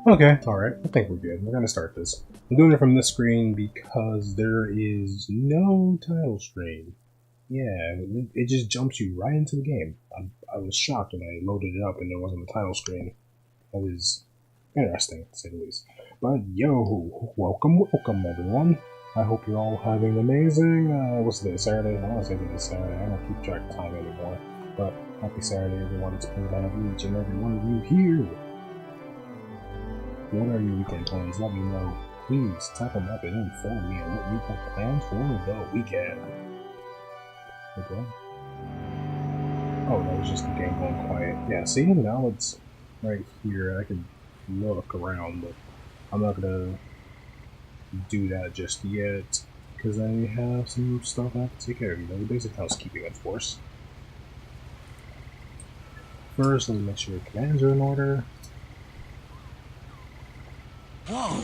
Okay, alright, I think we're good. We're gonna start this. I'm doing it from this screen because there is no title screen. Yeah, it just jumps you right into the game. I was shocked when I loaded it up and there wasn't a title screen. That was interesting, to say the least. But yo, welcome everyone. I hope you're all having amazing, what's today, Saturday? I want to say today's Saturday, I don't keep track of time anymore. But happy Saturday everyone, it's good to have each and every one of you here. What are your weekend plans? Let me know. Please type them up and inform me on what you have planned for the weekend. Okay. Oh, that was just the game going quiet. Yeah, see, now it's right here. I can look around, but I'm not gonna do that just yet because I have some stuff I have to take care of. You know, the basic housekeeping, of course. First, let me make sure your commands are in order. Whoa,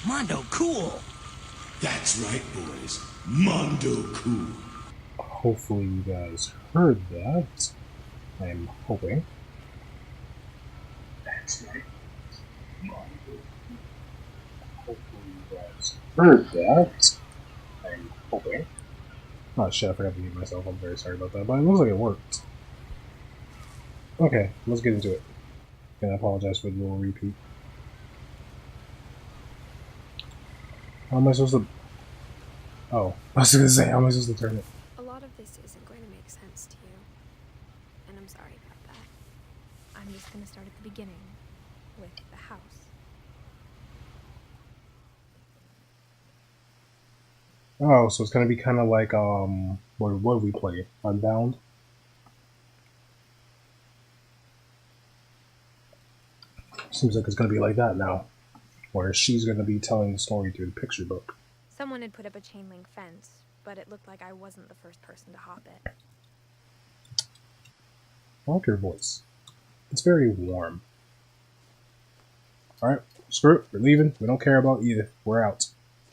Mondo cool. That's right, boys. Mondo cool. Hopefully you guys heard that. I'm hoping. That's right. Mondo heard that. I'm hoping. Oh shit, I forgot to mute myself. I'm very sorry about that, but it looks like it worked. Okay, let's get into it. And I apologize for the little repeat. How am I supposed to... Oh, I was gonna say, how am I supposed to turn it? A lot of this isn't going to make sense to you, and I'm sorry about that. I'm just going to start at the beginning, with the house. Oh, so it's gonna be kind of like, what did we play? Unbound? Seems like it's gonna be like that now, where she's gonna be telling the story through the picture book. Someone had put up a chain link fence, but it looked like I wasn't the first person to hop it. I like your voice. It's very warm. Alright, screw it. We're leaving. We don't care about Edith. We're out.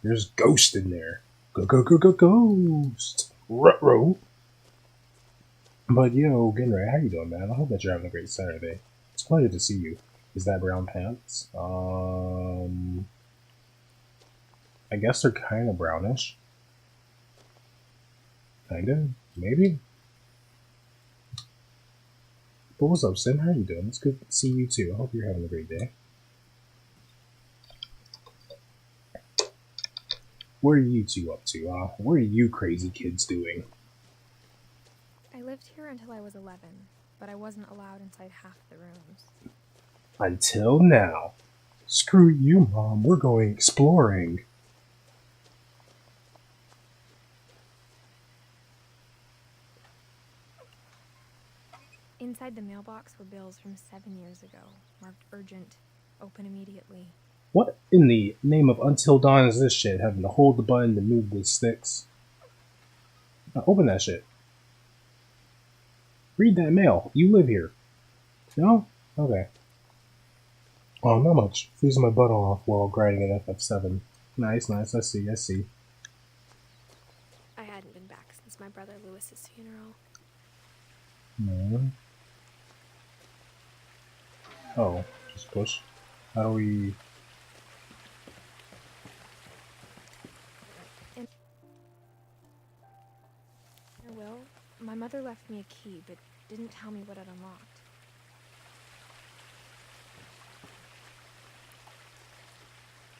There's Ghost in there. Ghost. Ruh-roh. But yo, Genray, how you doing, man? I hope that you're having a great Saturday. It's a pleasure to see you. Is that brown pants? I guess they're kind of brownish. Kinda? Maybe? But what's up, Sim? How you doing? It's good to see you too. I hope you're having a great day. What are you two up to? What are you crazy kids doing? I lived here until I was 11, but I wasn't allowed inside half the rooms. Until now. Screw you, Mom. We're going exploring. Inside the mailbox were bills from 7 years ago, marked urgent, open immediately. What in the name of Until Dawn is this shit? Having to hold the button to move the sticks? Now open that shit. Read that mail. You live here. No? Okay. Oh, not much. Freezing my butt off while grinding at FF7. Nice. I see. I hadn't been back since my brother Lewis's funeral. Oh, just push. How do we... Well, my mother left me a key, but didn't tell me what it unlocked.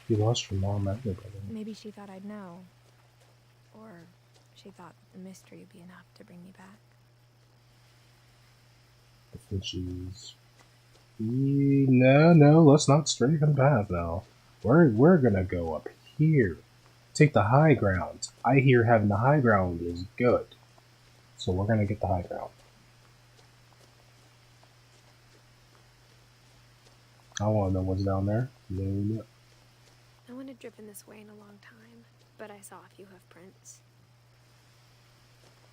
You lost your mom and your brother. Maybe she thought I'd know. Or she thought the mystery would be enough to bring me back. The Finches. No, let's not stray from the path now. We're gonna go up here. Take the high ground. I hear having the high ground is good. So we're gonna get the high ground. I wanna know what's down there. No. No one had driven this way in a long time, but I saw a few hoof prints.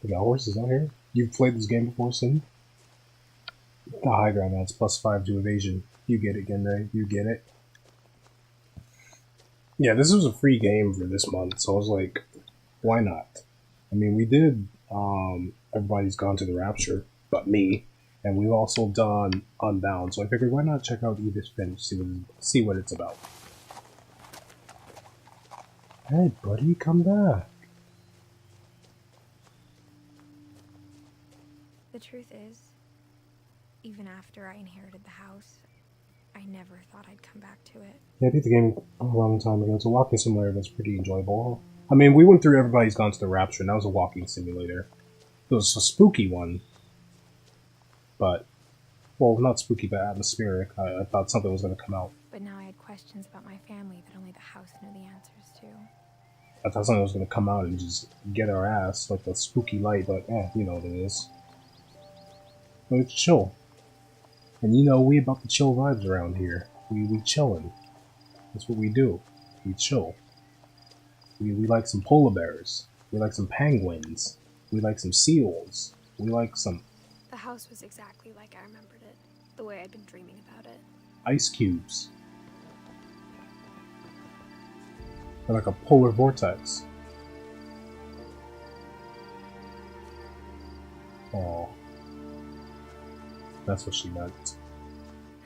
We got horses out here. You've played this game before, Sim? The high ground adds +5 to evasion. You get it, Genray. You get it. Yeah, this was a free game for this month, so I was like, why not? I mean, we did Everybody's Gone to the Rapture, but me, and we've also done Unbound, so I figured why not check out Edith Finch, see what it's about. Hey, buddy, come back. The truth is, even after I inherited the house, I never thought I'd come back to it. Yeah, I beat the game a long time ago. It's a walking simulator that's pretty enjoyable. I mean, we went through Everybody's Gone to the Rapture, and that was a walking simulator. It was a spooky one. But, well, not spooky, but atmospheric. I thought something was going to come out. But now I had questions about my family that only the house knew the answers to. I thought something was going to come out and just get our ass, like the spooky light, but you know what it is. But it's chill. And you know, we about the chill vibes around here. We chillin'. That's what we do. We chill. We like some polar bears. We like some penguins. We like some seals. We like some... The house was exactly like I remembered it. The way I'd been dreaming about it. ice cubes. They're like a polar vortex. Oh. That's what she meant.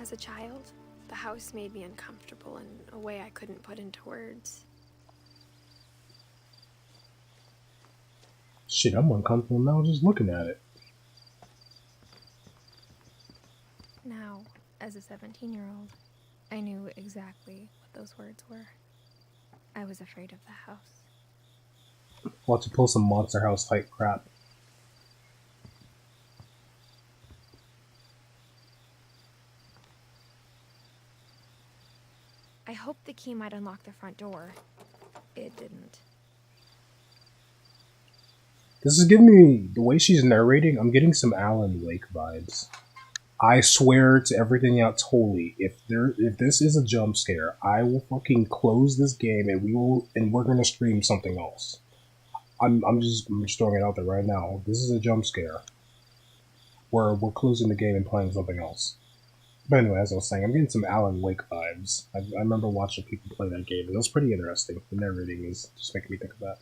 As a child, the house made me uncomfortable in a way I couldn't put into words. Shit, I'm uncomfortable now just looking at it. Now, as a 17-year-old, I knew exactly what those words were. I was afraid of the house. Watch you pull some Monster House type crap. I hoped the key might unlock the front door. It didn't. This is giving me, the way she's narrating, I'm getting some Alan Wake vibes. I swear to everything out totally, if this is a jump scare, I will fucking close this game and we're gonna stream something else. I'm just throwing it out there right now. This is a jump scare. We're closing the game and playing something else. But anyway, as I was saying, I'm getting some Alan Wake vibes. I remember watching people play that game, and it was pretty interesting. The narrating is just making me think of that.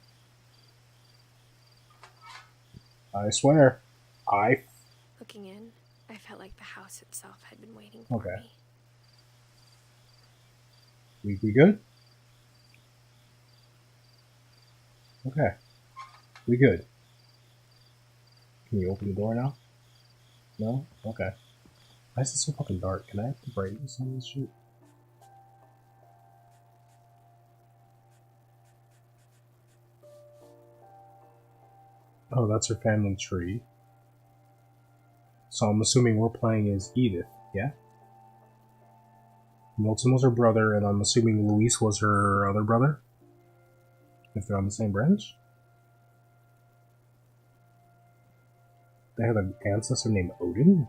I swear. Looking in, I felt like the house itself had been waiting for me. We good? Okay. We good. Can you open the door now? No? Okay. Why is it so fucking dark? Can I have the brightness on this shit? Oh, that's her family tree. So I'm assuming we're playing as Edith, yeah? Milton was her brother, and I'm assuming Luis was her other brother? If they're on the same branch? They have an ancestor named Odin?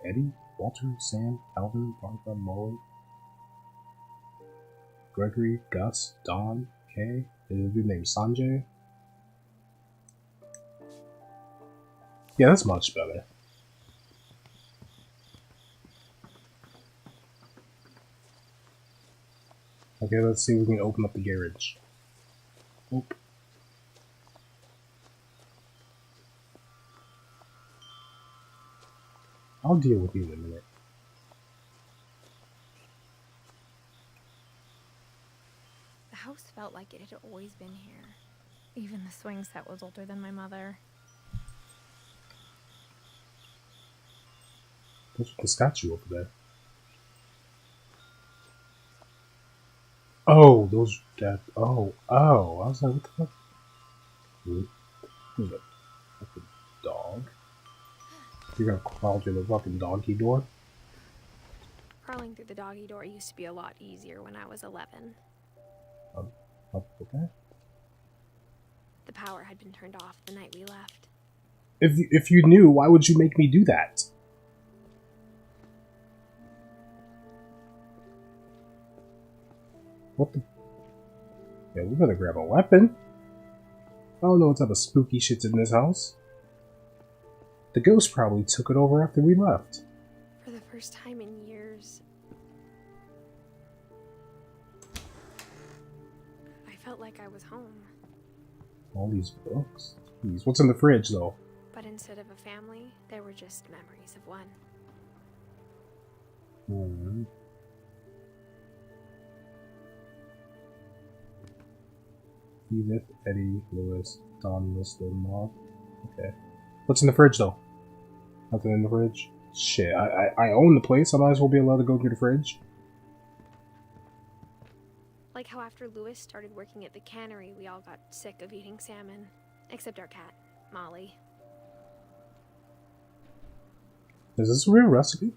Eddie? Walter? Sam? Alvin? Barbara? Molly? Gregory? Gus? Don? Kay? There's a dude named Sanjay? Yeah, that's much better. Okay, let's see if we can open up the garage. Oop. I'll deal with you in a minute. The house felt like it had always been here. Even the swing set was older than my mother. What's with the statue over there? Oh, those that. Oh. I was like, what the fuck? There's a fucking dog. You're gonna crawl through the fucking doggy door? Crawling through the doggy door used to be a lot easier when I was 11. Okay. The power had been turned off the night we left. If you knew, why would you make me do that? What the? Yeah, we better grab a weapon. I don't know what type of spooky shit's in this house. The ghost probably took it over after we left. For the first time in years, I felt like I was home. All these books. Jeez, what's in the fridge, though? But instead of a family, there were just memories of one. Edith, Eddie, Lewis, Don, Mr. Mob. Okay. What's in the fridge, though? Nothing in the fridge? Shit, I own the place. I might as well be allowed to go through the fridge. Like how after Lewis started working at the cannery, we all got sick of eating salmon. Except our cat, Molly. Is this a real recipe?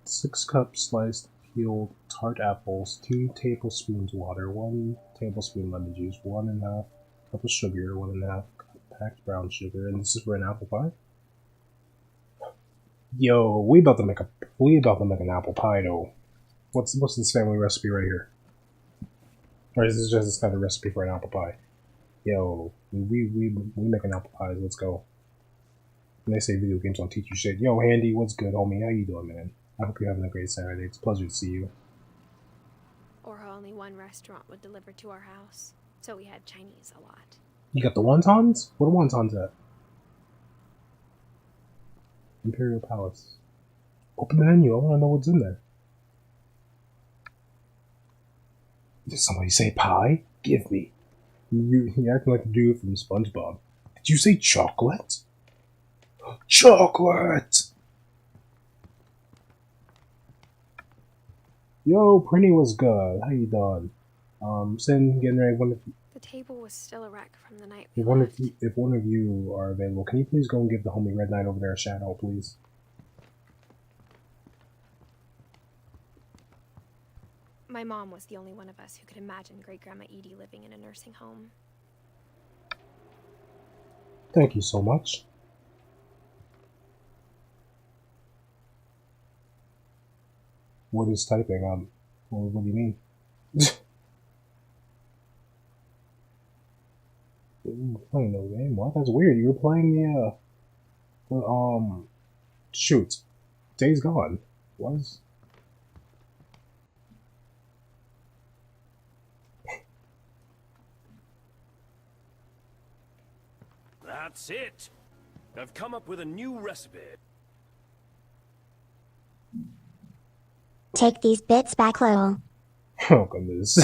6 cups sliced peeled tart apples, 2 tablespoons water, 1 tablespoon lemon juice, 1½ cup of sugar, 1½ cup packed brown sugar, and this is for an apple pie? Yo, we about to make an apple pie though. What's this family recipe right here? Or is this just a standard recipe for an apple pie? Yo, we making apple pies, let's go. And they say video games don't teach you shit. Yo, Handy, what's good, homie? How you doing, man? I hope you're having a great Saturday. It's a pleasure to see you. Or how only one restaurant would deliver to our house, so we had Chinese a lot. You got the wontons? Where the wontons at? Imperial Palace. Open the menu. I want to know what's in there. Did somebody say pie? Give me. You acting like the dude from SpongeBob. Did you say chocolate? Chocolate! Yo, Prinny was good. How you doing? Sin, getting ready. The table was still a wreck from the night If one of you are available, can you please go and give the homie Red Knight over there a shadow, please? My mom was the only one of us who could imagine Great-Grandma Edie living in a nursing home. Thank you so much. What is typing? What do you mean? Ooh, playing no game. What? That's weird. You were playing shoot. Days Gone. Was. That's it. I've come up with a new recipe. Take these bits back, Lowell. Oh goodness.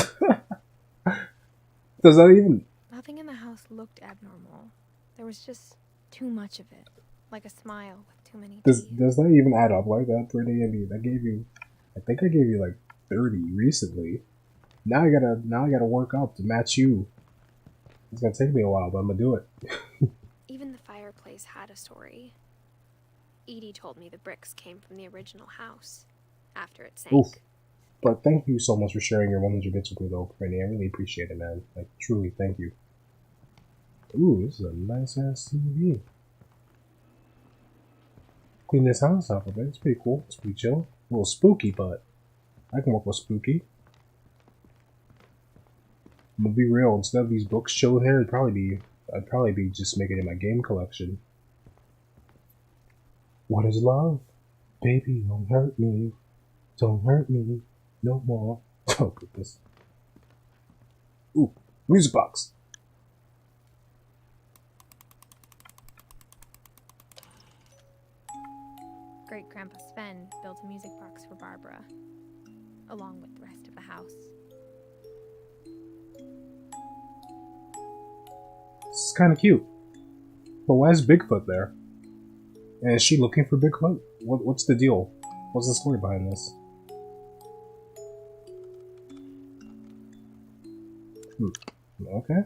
Does that even... Nothing in the house looked abnormal. There was just too much of it. Like a smile with too many teeth. Does that even add up like that, Brittany? I mean, I think I gave you like 30 recently. Now I gotta work up to match you. It's gonna take me a while, but I'm gonna do it. Even the fireplace had a story. Edie told me the bricks came from the original house after it sank. Oof. But thank you so much for sharing your 100 bits with me, though, Brittany. I really appreciate it, man. Like, truly, thank you. Ooh, this is a nice-ass TV. Clean this house up a bit. It's pretty cool. It's pretty chill. A little spooky, but I can work with spooky. I'm gonna be real. Instead of these books chilling here, I'd probably be just making it my game collection. What is love? Baby, don't hurt me. Don't hurt me no more. Oh, goodness. Ooh, music box. Great-Grandpa Sven built a music box for Barbara, along with the rest of the house. This is kind of cute. But why is Bigfoot there? And is she looking for Bigfoot? What's the deal? What's the story behind this? Okay.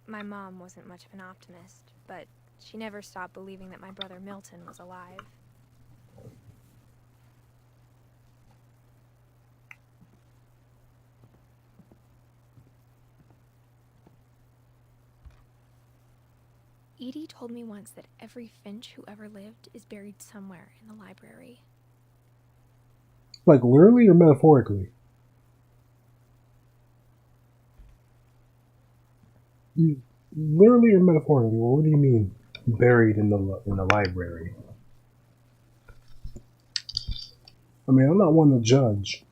My mom wasn't much of an optimist, but she never stopped believing that my brother Milton was alive. Edie told me once that every Finch who ever lived is buried somewhere in the library. Like literally or metaphorically? Literally or metaphorically? Well, what do you mean buried in the library? I mean, I'm not one to judge.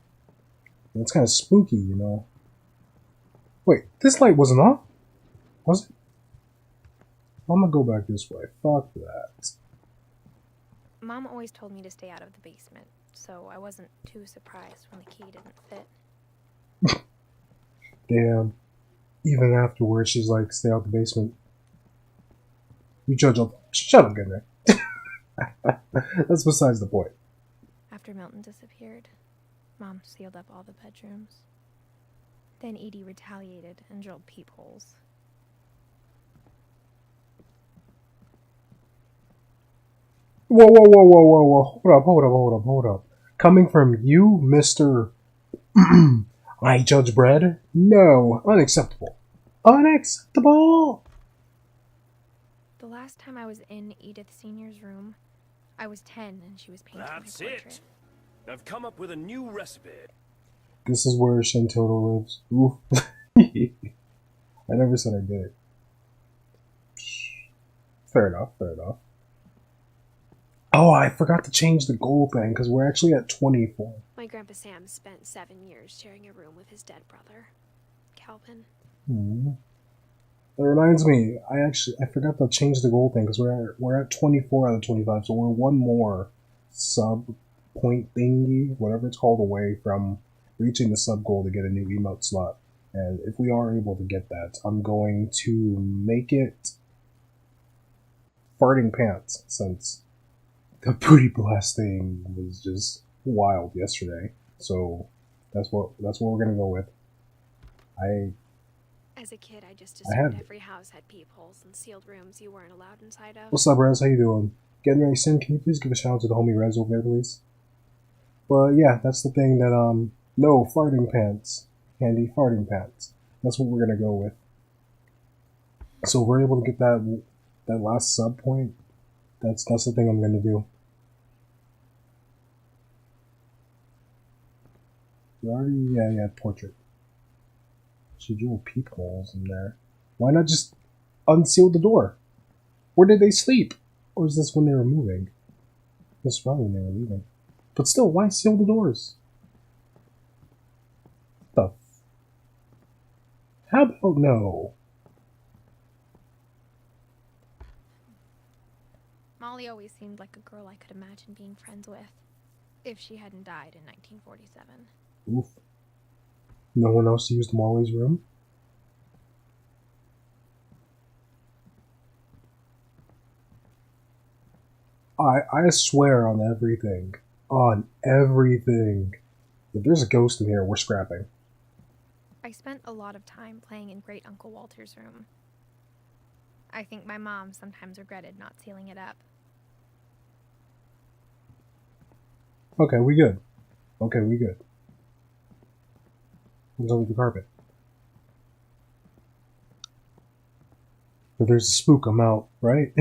It's kind of spooky, you know. Wait, this light wasn't off? Was it? I'm gonna go back this way. Fuck that. Mom always told me to stay out of the basement, so I wasn't too surprised when the key didn't fit. Damn. Even afterwards, she's like, stay out the basement. You judge up. Shut up, Gunner. That's besides the point. After Milton disappeared, Mom sealed up all the bedrooms. Then Edie retaliated and drilled peepholes. Whoa, whoa, whoa, whoa, whoa, whoa. Hold up. Coming from you, Mr. I judge bread? No. Unacceptable. Unacceptable! The last time I was in Edith Sr.'s room, I was 10 and she was painting That's my portrait. it. I've come up with a new recipe. This is where Shantoto lives. Oof. I never said I did it. Fair enough. Oh, I forgot to change the goal thing, because we're actually at 24. My Grandpa Sam spent 7 years sharing a room with his dead brother, Calvin. That reminds me, I forgot to change the goal thing, because we're at 24 out of 25, so we're one more sub point thingy, whatever it's called, away from reaching the sub goal to get a new emote slot. And if we are able to get that, I'm going to make it farting pants, since the booty blast thing was just wild yesterday. So that's what we're gonna go with. As a kid, I just I had- assumed every house had peepholes and sealed rooms you weren't allowed inside of. What's up, Rez? How you doing? Getting ready soon? Can you please give a shout out to the homie Rez over there, please? But yeah, that's the thing that no farting pants, Candy, farting pants. That's what we're gonna go with. So if we're able to get that last sub point, that's the thing I'm gonna do. Yeah, portrait. She drew peepholes in there. Why not just unseal the door? Where did they sleep? Or is this when they were moving? This is probably when they were leaving. But still, why seal the doors? How about no? Molly always seemed like a girl I could imagine being friends with, if she hadn't died in 1947. Oof. No one else used Molly's room? I swear on everything. On everything. If there's a ghost in here, we're scrapping. I spent a lot of time playing in Great Uncle Walter's room. I think my mom sometimes regretted not sealing it up. Okay, we good. What's under the carpet? If there's a spook, I'm out, right?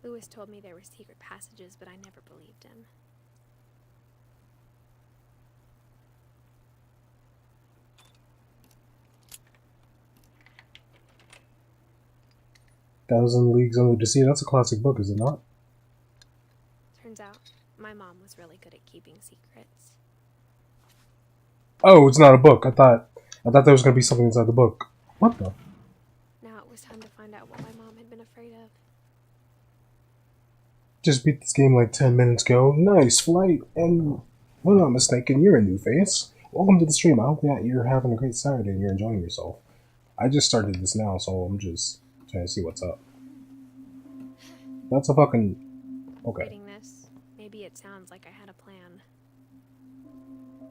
Lewis told me there were secret passages, but I never believed him. Thousand Leagues Under the Sea. That's a classic book, is it not? Turns out, my mom was really good at keeping secrets. Oh, it's not a book. I thought there was gonna be something inside the book. What the? Now it was time to find out what my mom had been afraid of. Just beat this game like 10 minutes ago. Nice flight, and if I'm not mistaken, you're a new face. Welcome to the stream. I hope that you're having a great Saturday and you're enjoying yourself. I just started this now, so I'm just trying to see what's up. That's a fucking... Okay. Reading this, maybe it sounds like I had a plan.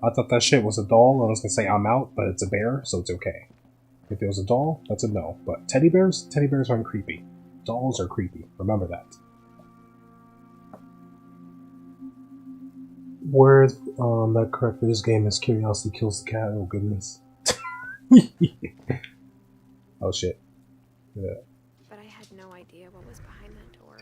I thought that shit was a doll, and I was gonna say I'm out, but it's a bear, so it's okay. If it was a doll, that's a no. But teddy bears aren't creepy. Dolls are creepy. Remember that. Word that correct for this game is curiosity kills the cat. Oh goodness. Oh shit. Yeah. But I had no idea what was behind that door.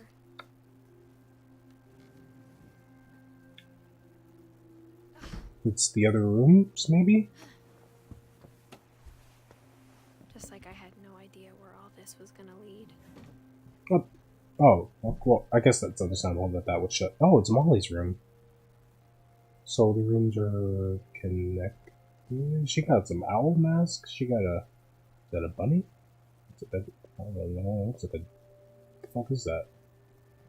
It's the other rooms, maybe? Just like I had no idea where all this was gonna lead. Oh, well, I guess that's understandable that would shut. Oh, it's Molly's room. So the rooms are connected. She got some owl masks. She got a... Is that a bunny? It's a bed. I don't know. Looks like a... What the fuck is that?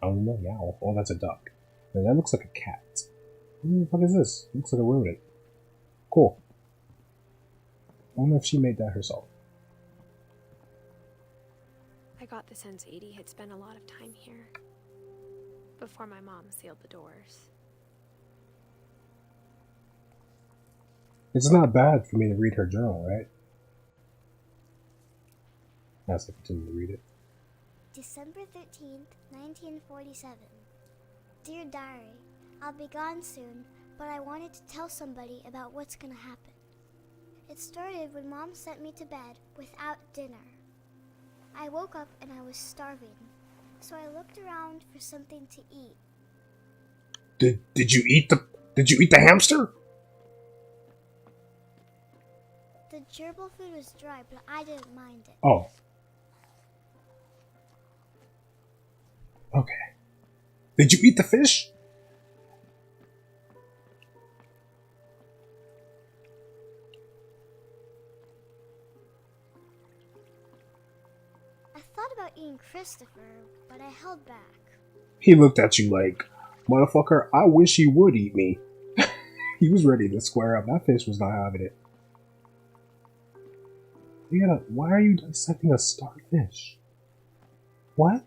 I don't know. The owl. Oh, that's a duck. And that looks like a cat. What the fuck is this? Looks like a rodent. Cool. I wonder if she made that herself. I got the sense Edie had spent a lot of time here. Before my mom sealed the doors. It's not bad for me to read her journal, right? As I continue to read it. December 13th, 1947. Dear Diary, I'll be gone soon, but I wanted to tell somebody about what's gonna happen. It started when Mom sent me to bed without dinner. I woke up and I was starving, so I looked around for something to eat. Did you eat the hamster? The gerbil food was dry, but I didn't mind it. Oh. Okay. Did you eat the fish? I thought about eating Christopher, but I held back. He looked at you like, motherfucker, I wish you would eat me. He was ready to square up. That fish was not having it. You gotta. Why are you dissecting a starfish? What?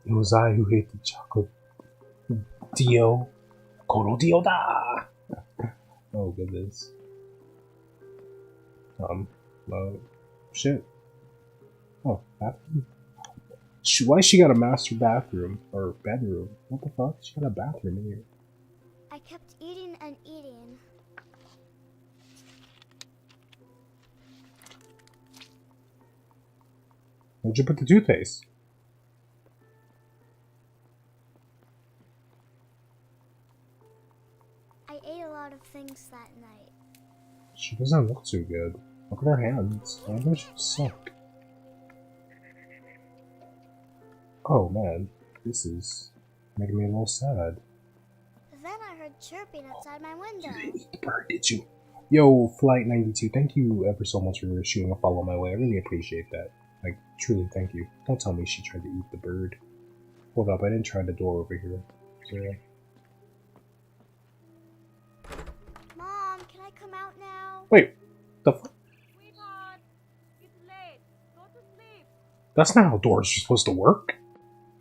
It was I who ate the chocolate. Dio. Koro Dio da! Oh, goodness. Shit. Oh, bathroom? Why she got a master bathroom? Or bedroom? What the fuck? She got a bathroom in here. I kept eating and eating. Where'd you put the toothpaste? I ate a lot of things that night. She doesn't look too good. Look at her hands. I think she suck. Oh man, this is making me a little sad. Then I heard chirping outside my window. You didn't eat the bird, did you? Yo, Flight 92, thank you ever so much for shooting a follow my way. I really appreciate that. Like, truly, thank you. Don't tell me she tried to eat the bird. Hold up, I didn't try the door over here. So, Mom, can I come out now? wait, the fuck? Sweetheart, it's late. Go to sleep. That's not how doors are supposed to work.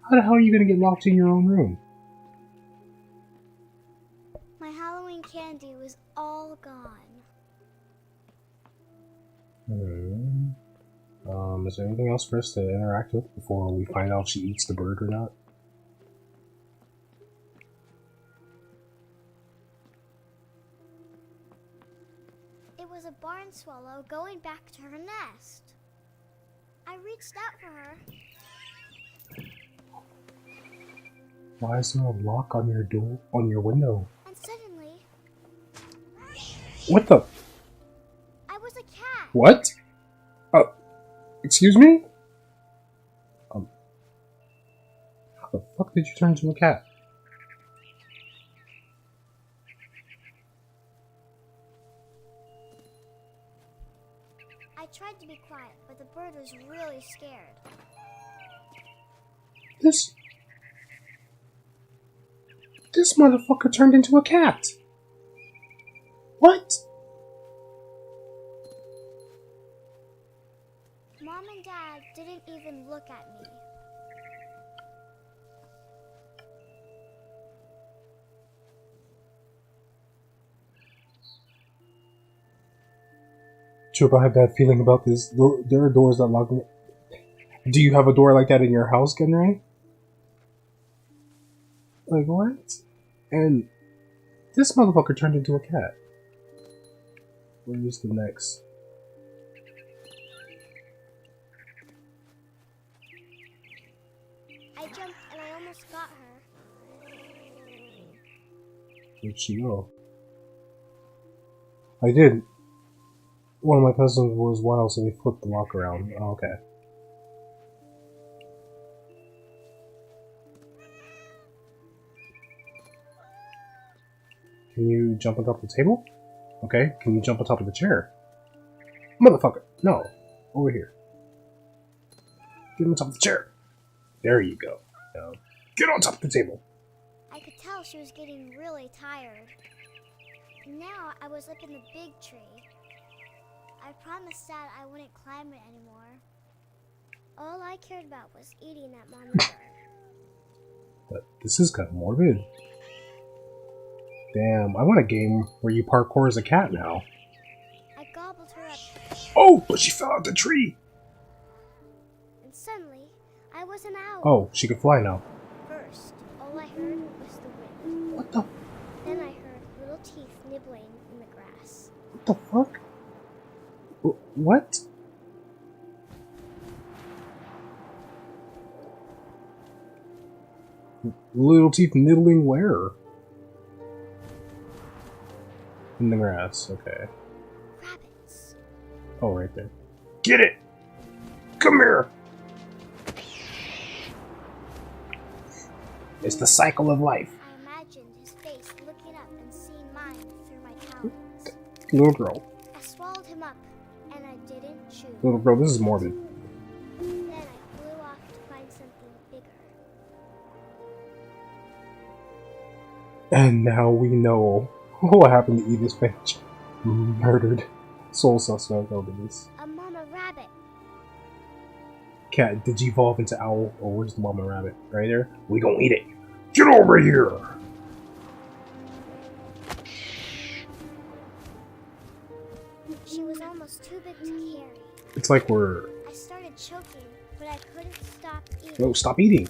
How the hell are you gonna get locked in your own room? My Halloween candy was all gone. Is there anything else for us to interact with before we find out if she eats the bird or not? It was a barn swallow going back to her nest. I reached out for her. Why is there a lock on your door, on your window? And suddenly, What the? I was a cat. What? Excuse me? How the fuck did you turn into a cat? I tried to be quiet, but the bird was really scared. This motherfucker turned into a cat. What? Mom and Dad didn't even look at me. Chip, I have a bad feeling about this. There are doors that lock me. Do you have a door like that in your house, Genrai? Like, what? And this motherfucker turned into a cat. Where's the next? I jumped and I almost got her. Where'd she go? I did. One of my cousins was wild, so they flipped the lock around. Oh, okay. Can you jump on top of the table? Okay. Can you jump on top of the chair? Motherfucker! No. Over here. Get on top of the chair. There you go. Now, get on top of the table. I could tell she was getting really tired. Now I was up in the big tree. I promised Dad I wouldn't climb it anymore. All I cared about was eating that mommy bird. But this is kind of morbid. Damn, I want a game where you parkour as a cat now. I gobbled her up, Oh, but she fell out the tree! and suddenly I was an owl. Oh, she can fly now. First, all I heard was the wind. What the? Then I heard little teeth nibbling in the grass. What the fuck? What? Little teeth nibbling where? In the grass, okay. Rabbits. Oh, right there. Get it! Come here! It's the cycle of life. I imagined his face looking up and seeing mine through my talons. Little girl. I swallowed him up, and I didn't chew. Little girl, this is morbid. Then I flew off to find something bigger. And now we know what happened to Edith Finch. Murdered. Sole suspect over this. A mama rabbit. Cat, did you evolve into owl? Or where's the mama rabbit? Right there? We gonna eat it. Get over here! She was almost too big to carry. It's like we're... I started choking, but I couldn't stop eating. No, stop eating!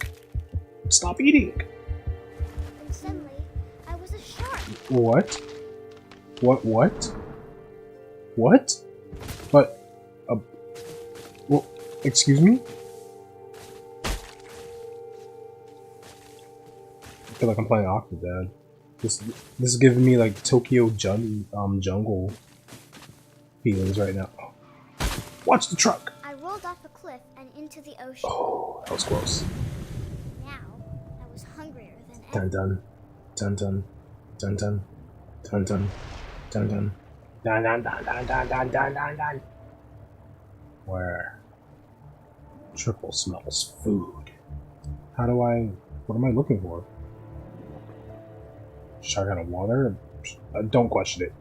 Stop eating! And suddenly, I was a shark. What? What? What? But... well, excuse me? I feel like I'm playing Octodad. This is giving me like Tokyo Jungle feelings right now. Watch the truck! I rolled off a cliff and into the ocean. Oh, that was close. Now, I was hungrier than ever. Dun dun. Dun dun. Dun dun. Dun dun. Dun dun. Dun dun dun dun dun dun dun dun dun. Where? Triple smells food. How do I... what am I looking for? Shark out of water? Don't question it.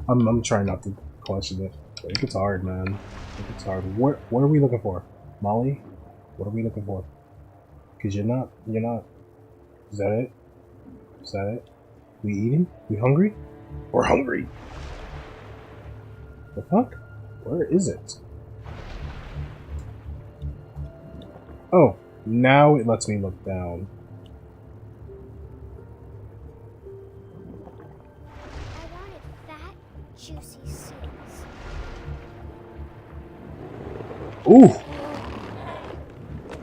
I'm trying not to question it. I think it's hard, man. I think it's hard. What are we looking for? Molly? What are we looking for? Cause you're not... Is that it? Is that it? We eating? We hungry? We're hungry! The fuck? Where is it? Oh, now it lets me look down. I wanted fat, juicy seeds. Ooh!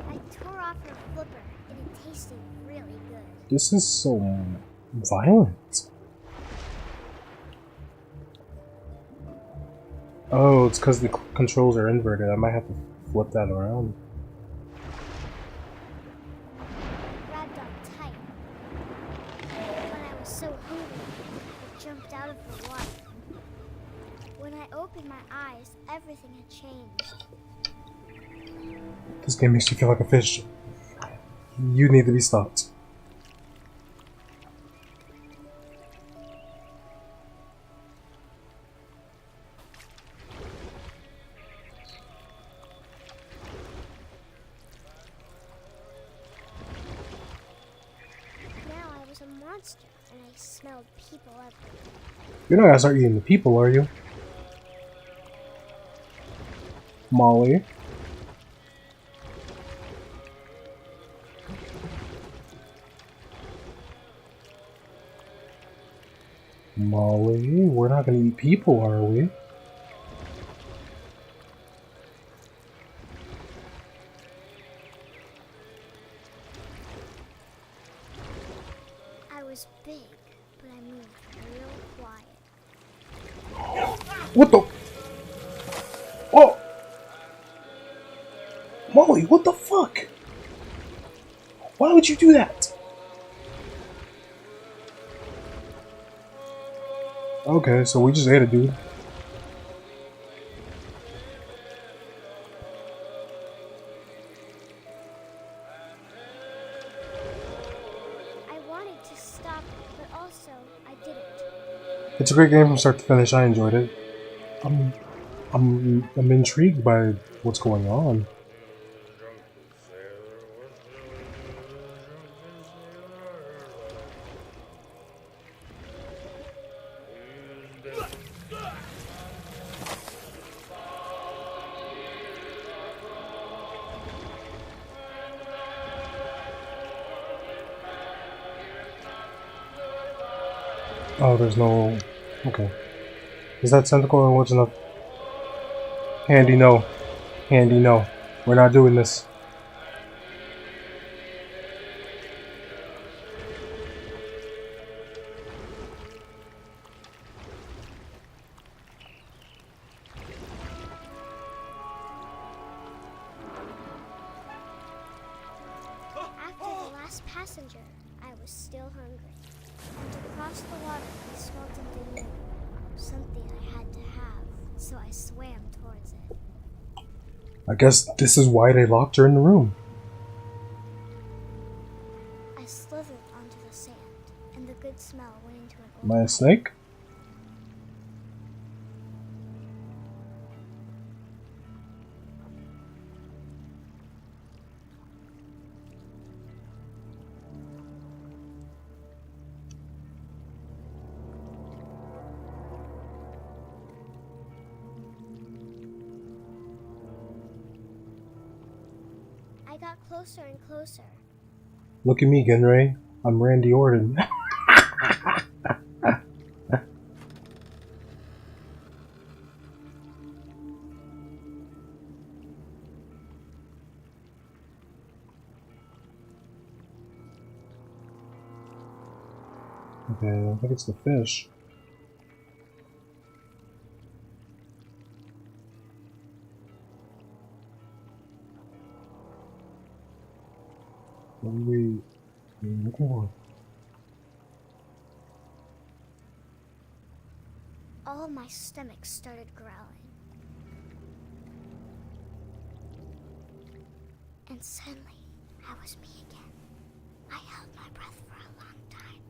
I tore off her flipper, and it tasted really good. This is so violent. Oh, it's because the controls are inverted. I might have to flip that around. Grabbed on tight. When I was so hungry, I jumped out of the water. When I opened my eyes, everything had changed. This game makes you feel like a fish. You need to be stopped. Now I was a monster, and I smelled people everywhere. You're not gonna start eating the people, are you? Molly? Molly, we're not gonna eat people, are we? I was big, but I moved real quiet. What the? Oh! Molly, what the fuck? Why would you do that? Okay, so we just ate a dude. I wanted to stop, but also I didn't. It's a great game from start to finish. I enjoyed it. I'm intrigued by what's going on. Oh, there's no... Okay. Is that tentacle or what's enough? Handy, no. Handy, no. We're not doing this. After the last passenger, I was still hungry. And across the water, I smelled something new. Something I had to have, so I swam towards it. I guess this is why they locked her in the room. I slithered onto the sand. Am I a snake? I got closer and closer. Look at me, Gunray. I'm Randy Orton. Okay, I think it's the fish. What are we looking for? All my stomach started growling. And suddenly, I was me again. I held my breath for a long time,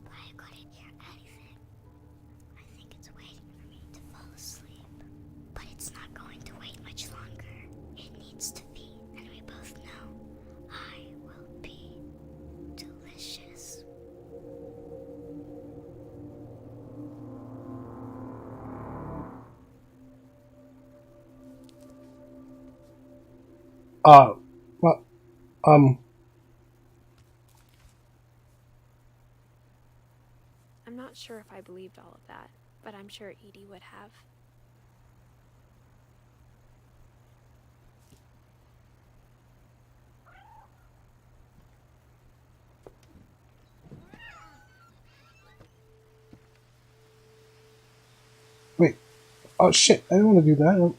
but I couldn't hear anything. I think it's waiting for me to fall asleep. But it's not going to wait much longer. It needs to be, and we both know I will be delicious. Well, I'm not sure if I believed all of that, but I'm sure Edie would have. wait. Oh shit, I didn't want to do that.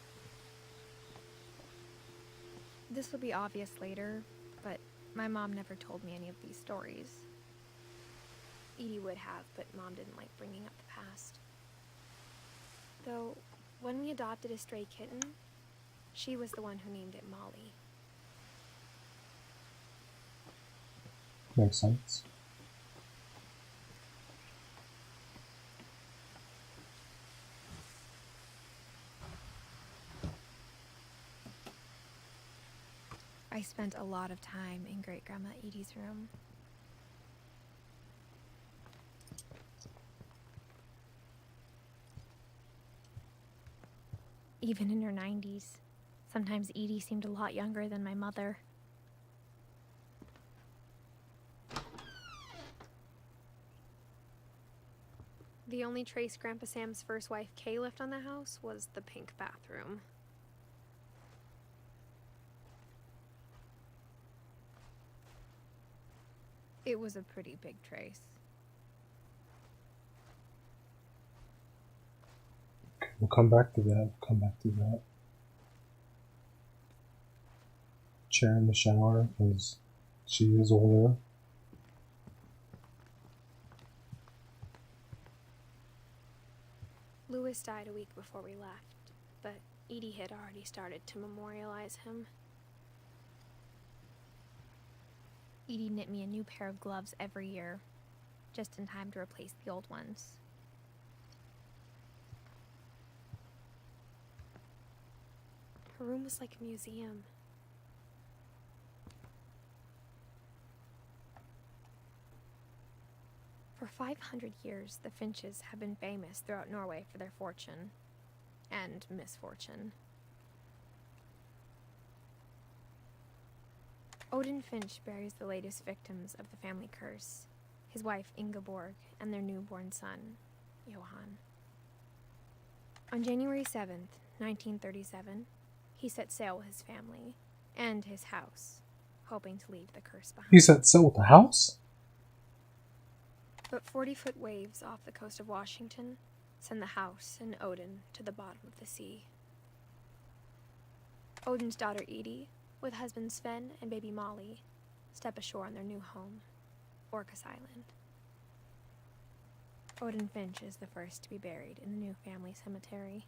This will be obvious later, but my mom never told me any of these stories. Edie would have, but Mom didn't like bringing up the past. Though, when we adopted a stray kitten, she was the one who named it Molly. Makes sense. I spent a lot of time in Great-Grandma Edie's room. Even in her 90s, sometimes Edie seemed a lot younger than my mother. The only trace Grandpa Sam's first wife Kay left on the house was the pink bathroom. It was a pretty big trace. We'll come back to that. Chair in the shower, because she is older. Louis died a week before we left, but Edie had already started to memorialize him. Edie knit me a new pair of gloves every year, just in time to replace the old ones. Her room was like a museum. For 500 years, the Finches have been famous throughout Norway for their fortune and misfortune. Odin Finch buries the latest victims of the family curse, his wife Ingeborg and their newborn son, Johan. On January 7th, 1937, he set sail with his family and his house, hoping to leave the curse behind. He set sail with the house? But 40-foot waves off the coast of Washington send the house and Odin to the bottom of the sea. Odin's daughter Edie, with husband Sven and baby Molly, step ashore on their new home, Orcas Island. Odin Finch is the first to be buried in the new family cemetery.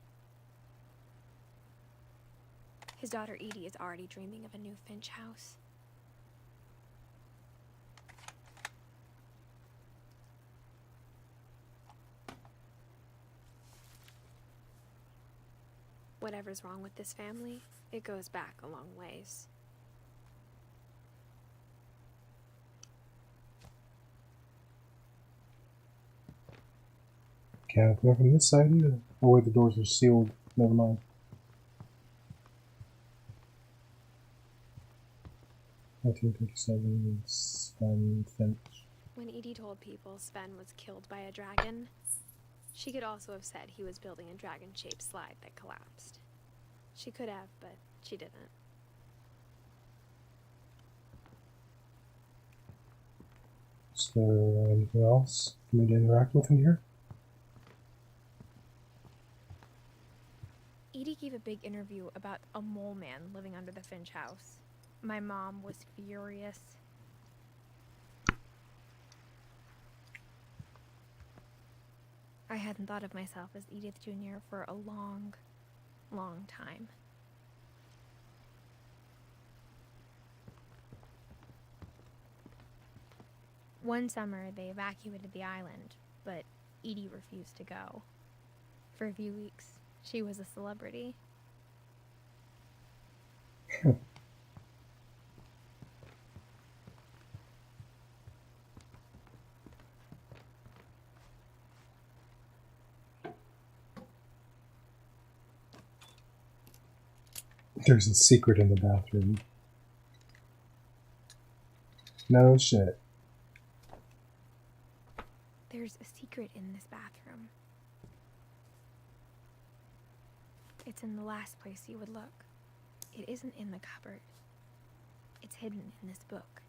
His daughter Edie is already dreaming of a new Finch house. Whatever's wrong with this family, it goes back a long ways. Can't come from this side either. Oh wait, the doors are sealed. Never mind. 1937, Sven Finch. When Edie told people Sven was killed by a dragon, she could also have said he was building a dragon-shaped slide that collapsed. She could have, but she didn't. Is there anything else for me to interact with in here? Edie gave a big interview about a mole man living under the Finch house. My mom was furious. I hadn't thought of myself as Edith Jr. for a long, long time. One summer, they evacuated the island, but Edie refused to go. For a few weeks, she was a celebrity. There's a secret in the bathroom. No shit. There's a secret in this bathroom. It's in the last place you would look. It isn't in the cupboard. It's hidden in this book.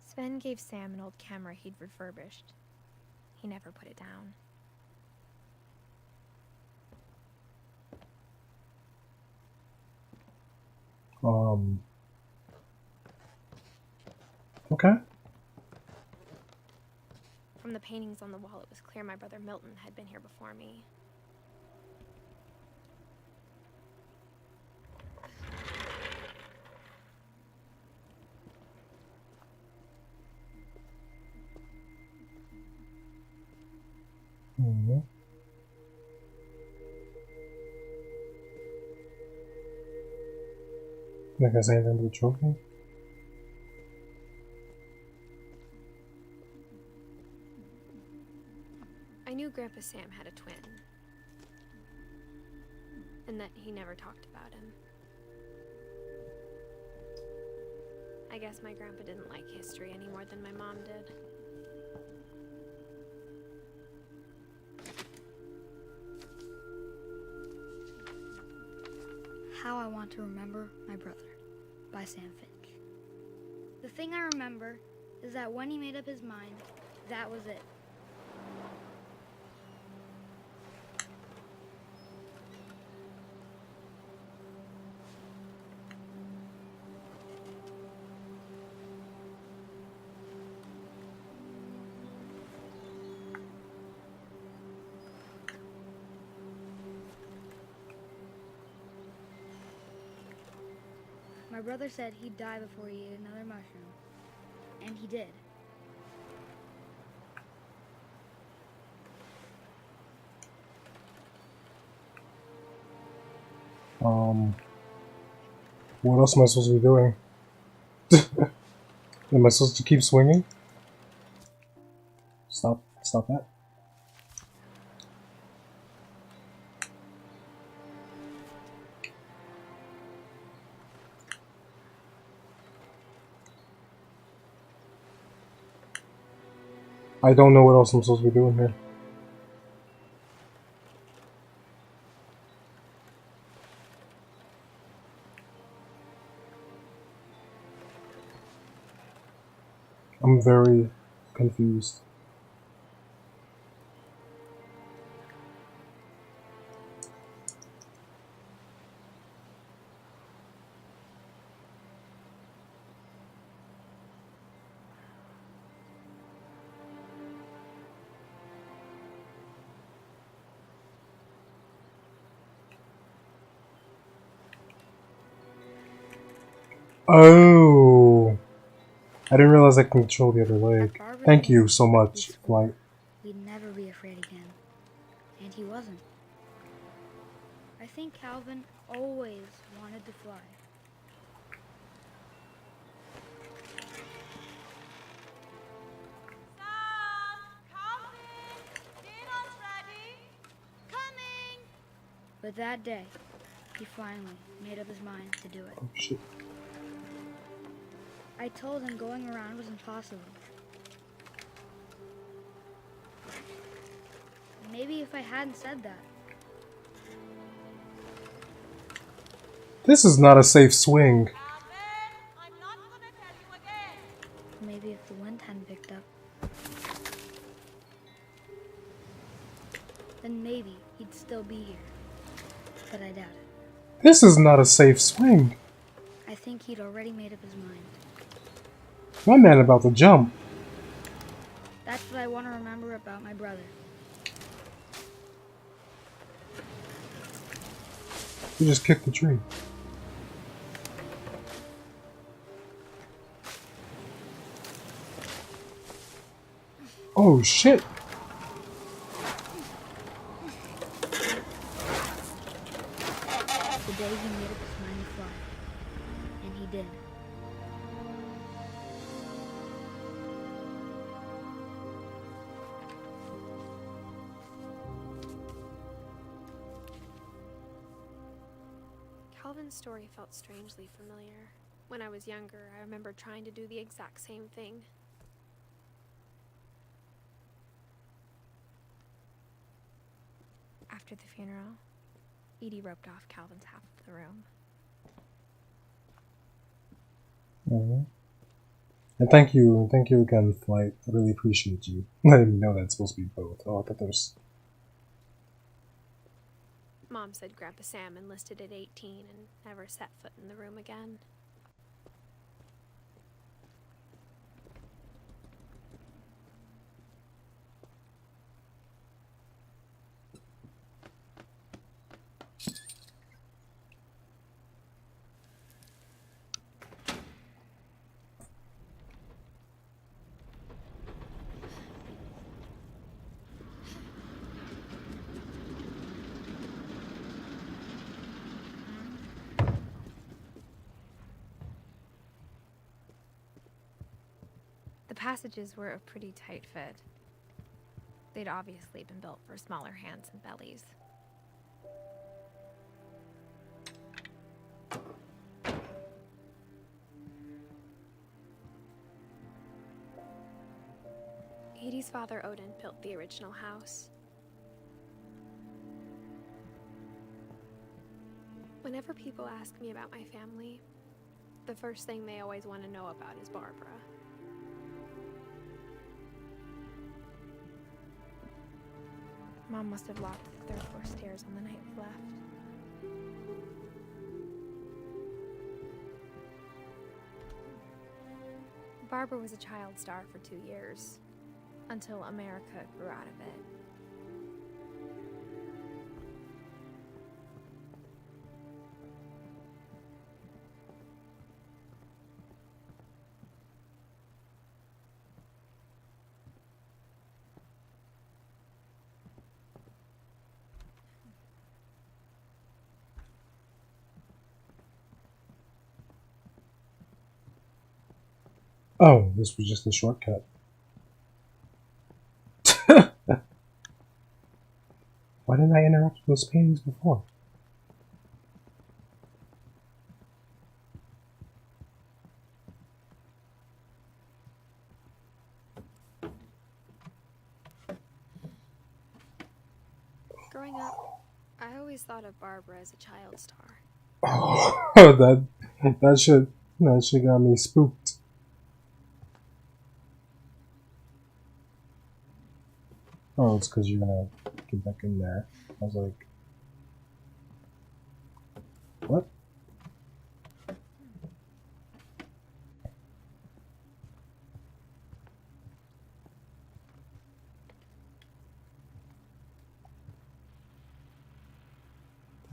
Sven gave Sam an old camera he'd refurbished. He never put it down. Okay. From the paintings on the wall, it was clear my brother Milton had been here before me. Mm-hmm. Like I say anything about the trophy? I knew Grandpa Sam had a twin, and that he never talked about him. I guess my grandpa didn't like history any more than my mom did. How I Want to Remember My Brother by Sam Finch. The thing I remember is that when he made up his mind, that was it. My brother said he'd die before he ate another mushroom. And he did. What else am I supposed to be doing? Am I supposed to keep swinging? Stop that. I don't know what else I'm supposed to be doing here. I'm very confused. Oh, I didn't realize I can control the other leg. Barbara Thank came you home, so we much, swore Flight. we'd never be afraid again. And he wasn't. I think Calvin always wanted to fly. Sam, Calvin, dinner's ready. Coming. But that day, he finally made up his mind to do it. Oh shit. I told him going around was impossible. Maybe if I hadn't said that, This is not a safe swing. Calvin, I'm not gonna tell you again. maybe if the wind hadn't picked up, then maybe he'd still be here. But I doubt it. This is not a safe swing. I think he'd already made up his mind. My man about to jump. That's what I want to remember about my brother. You just kicked the tree. Oh shit. The day he made up his mind to fly. And he did. Calvin's story felt strangely familiar. When I was younger, I remember trying to do the exact same thing. After the funeral, Edie roped off Calvin's half of the room. And thank you again, Flight. I really appreciate you letting me know that it's supposed to be both. Oh, I thought there was. Mom said Grandpa Sam enlisted at 18 and never set foot in the room again. The passages were a pretty tight fit. They'd obviously been built for smaller hands and bellies. Edie's father, Odin, built the original house. Whenever people ask me about my family, the first thing they always want to know about is Barbara. Mom must have locked the third floor stairs on the night we left. Barbara was a child star for 2 years, until America grew out of it. Oh, this was just a shortcut. Why didn't I interact with those paintings before? Growing up, I always thought of Barbara as a child star. Oh, that should got me spooked. Oh, it's because you're gonna get back in there. I was like, what?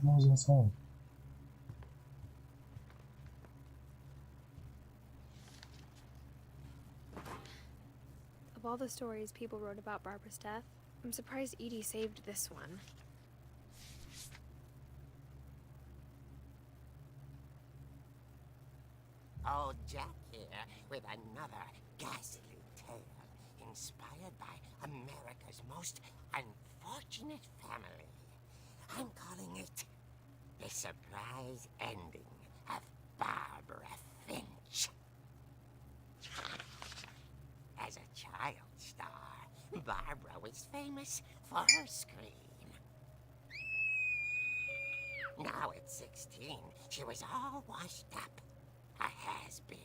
What was that song? Of all the stories people wrote about Barbara's death, I'm surprised Edie saved this one. Old Jack here with another ghastly tale inspired by America's most unfortunate family. I'm calling it The Surprise Ending of Barbara Finch. As a child star, Barbara was famous for her scream. Now at 16, she was all washed up. A has-been.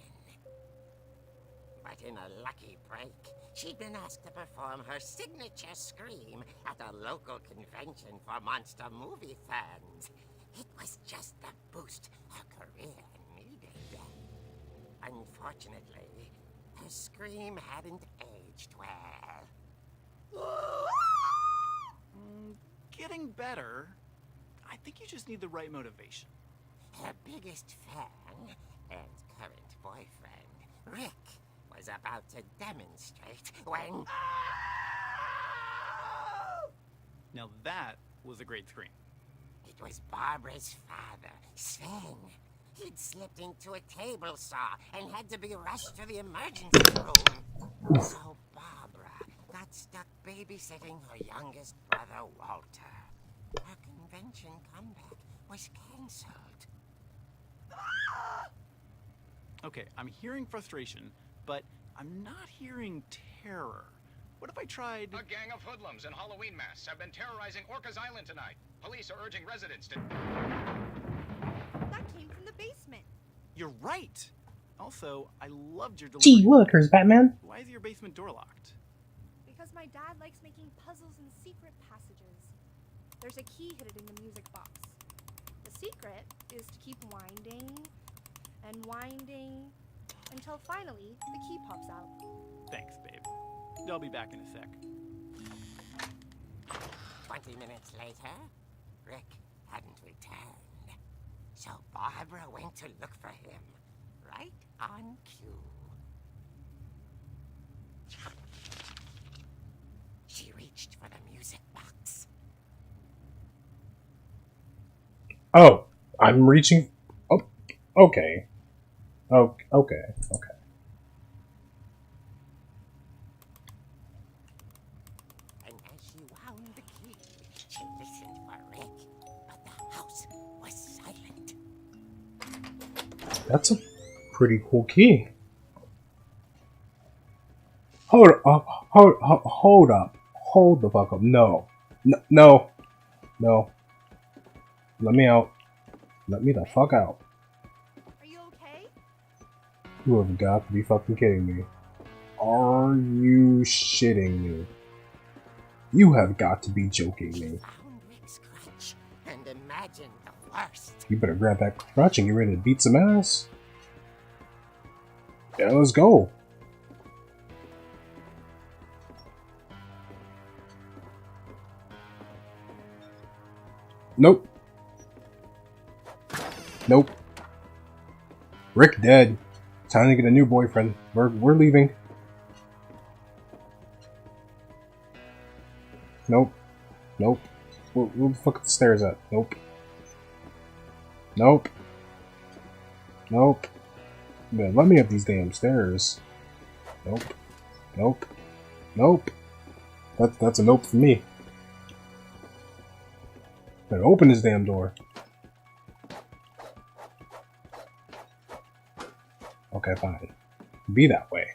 But in a lucky break, she'd been asked to perform her signature scream at a local convention for monster movie fans. It was just the boost her career needed. Unfortunately, her scream hadn't aged well. Getting better. I think you just need the right motivation. Her biggest fan and current boyfriend, Rick, was about to demonstrate when... Now that was a great scream. It was Barbara's father, Sven. He'd slipped into a table saw and had to be rushed to the emergency room. So Barbara got stuck babysitting her youngest brother, Walter. Her convention comeback was cancelled. Okay, I'm hearing frustration, but I'm not hearing terror. What if I tried... A gang of hoodlums in Halloween masks have been terrorizing Orcas Island tonight. Police are urging residents to... That came from the basement. You're right! Also, I loved your Gee delivery. willikers, Batman. Why is your basement door locked? Because my dad likes making puzzles and secret passages. There's a key hidden in the music box. The secret is to keep winding and winding until finally the key pops out. Thanks, babe. I'll be back in a sec. 20 minutes later, Rick hadn't returned. So Barbara went to look for him, right on cue. She reached for the music box. Oh, I'm reaching... Oh, okay. Oh, okay, okay. And as she wound the key, she listened for Rick, but the house was silent. That's a pretty cool key. Hold up, hold up. Hold the fuck up. No. No. No. Let me out. Let me the fuck out. Are you okay? You have got to be fucking kidding me. Are you shitting me? You have got to be joking me. Found Rick's crutch and imagined the worst. You better grab that crutch and get ready to beat some ass. Yeah, let's go. Nope. Nope. Rick dead. Time to get a new boyfriend. We're leaving. Nope. Nope. Where the fuck are the stairs at? Nope. Nope. Nope. Man, let me up these damn stairs. Nope. Nope. Nope. That's a nope for me. Better open this damn door. Okay, fine. Be that way.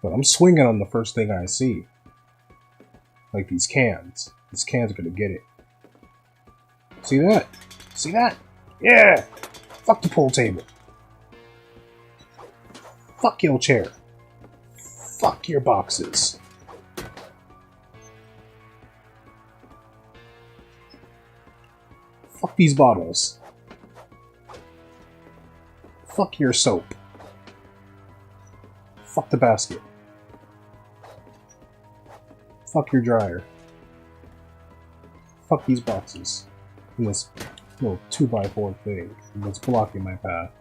But I'm swinging on the first thing I see. Like these cans. These cans are gonna get it. See that? See that? Yeah! Fuck the pool table. Fuck your chair. Fuck your boxes. Fuck these bottles. Fuck your soap. Fuck the basket. Fuck your dryer. Fuck these boxes. And this little 2x4 thing that's blocking my path.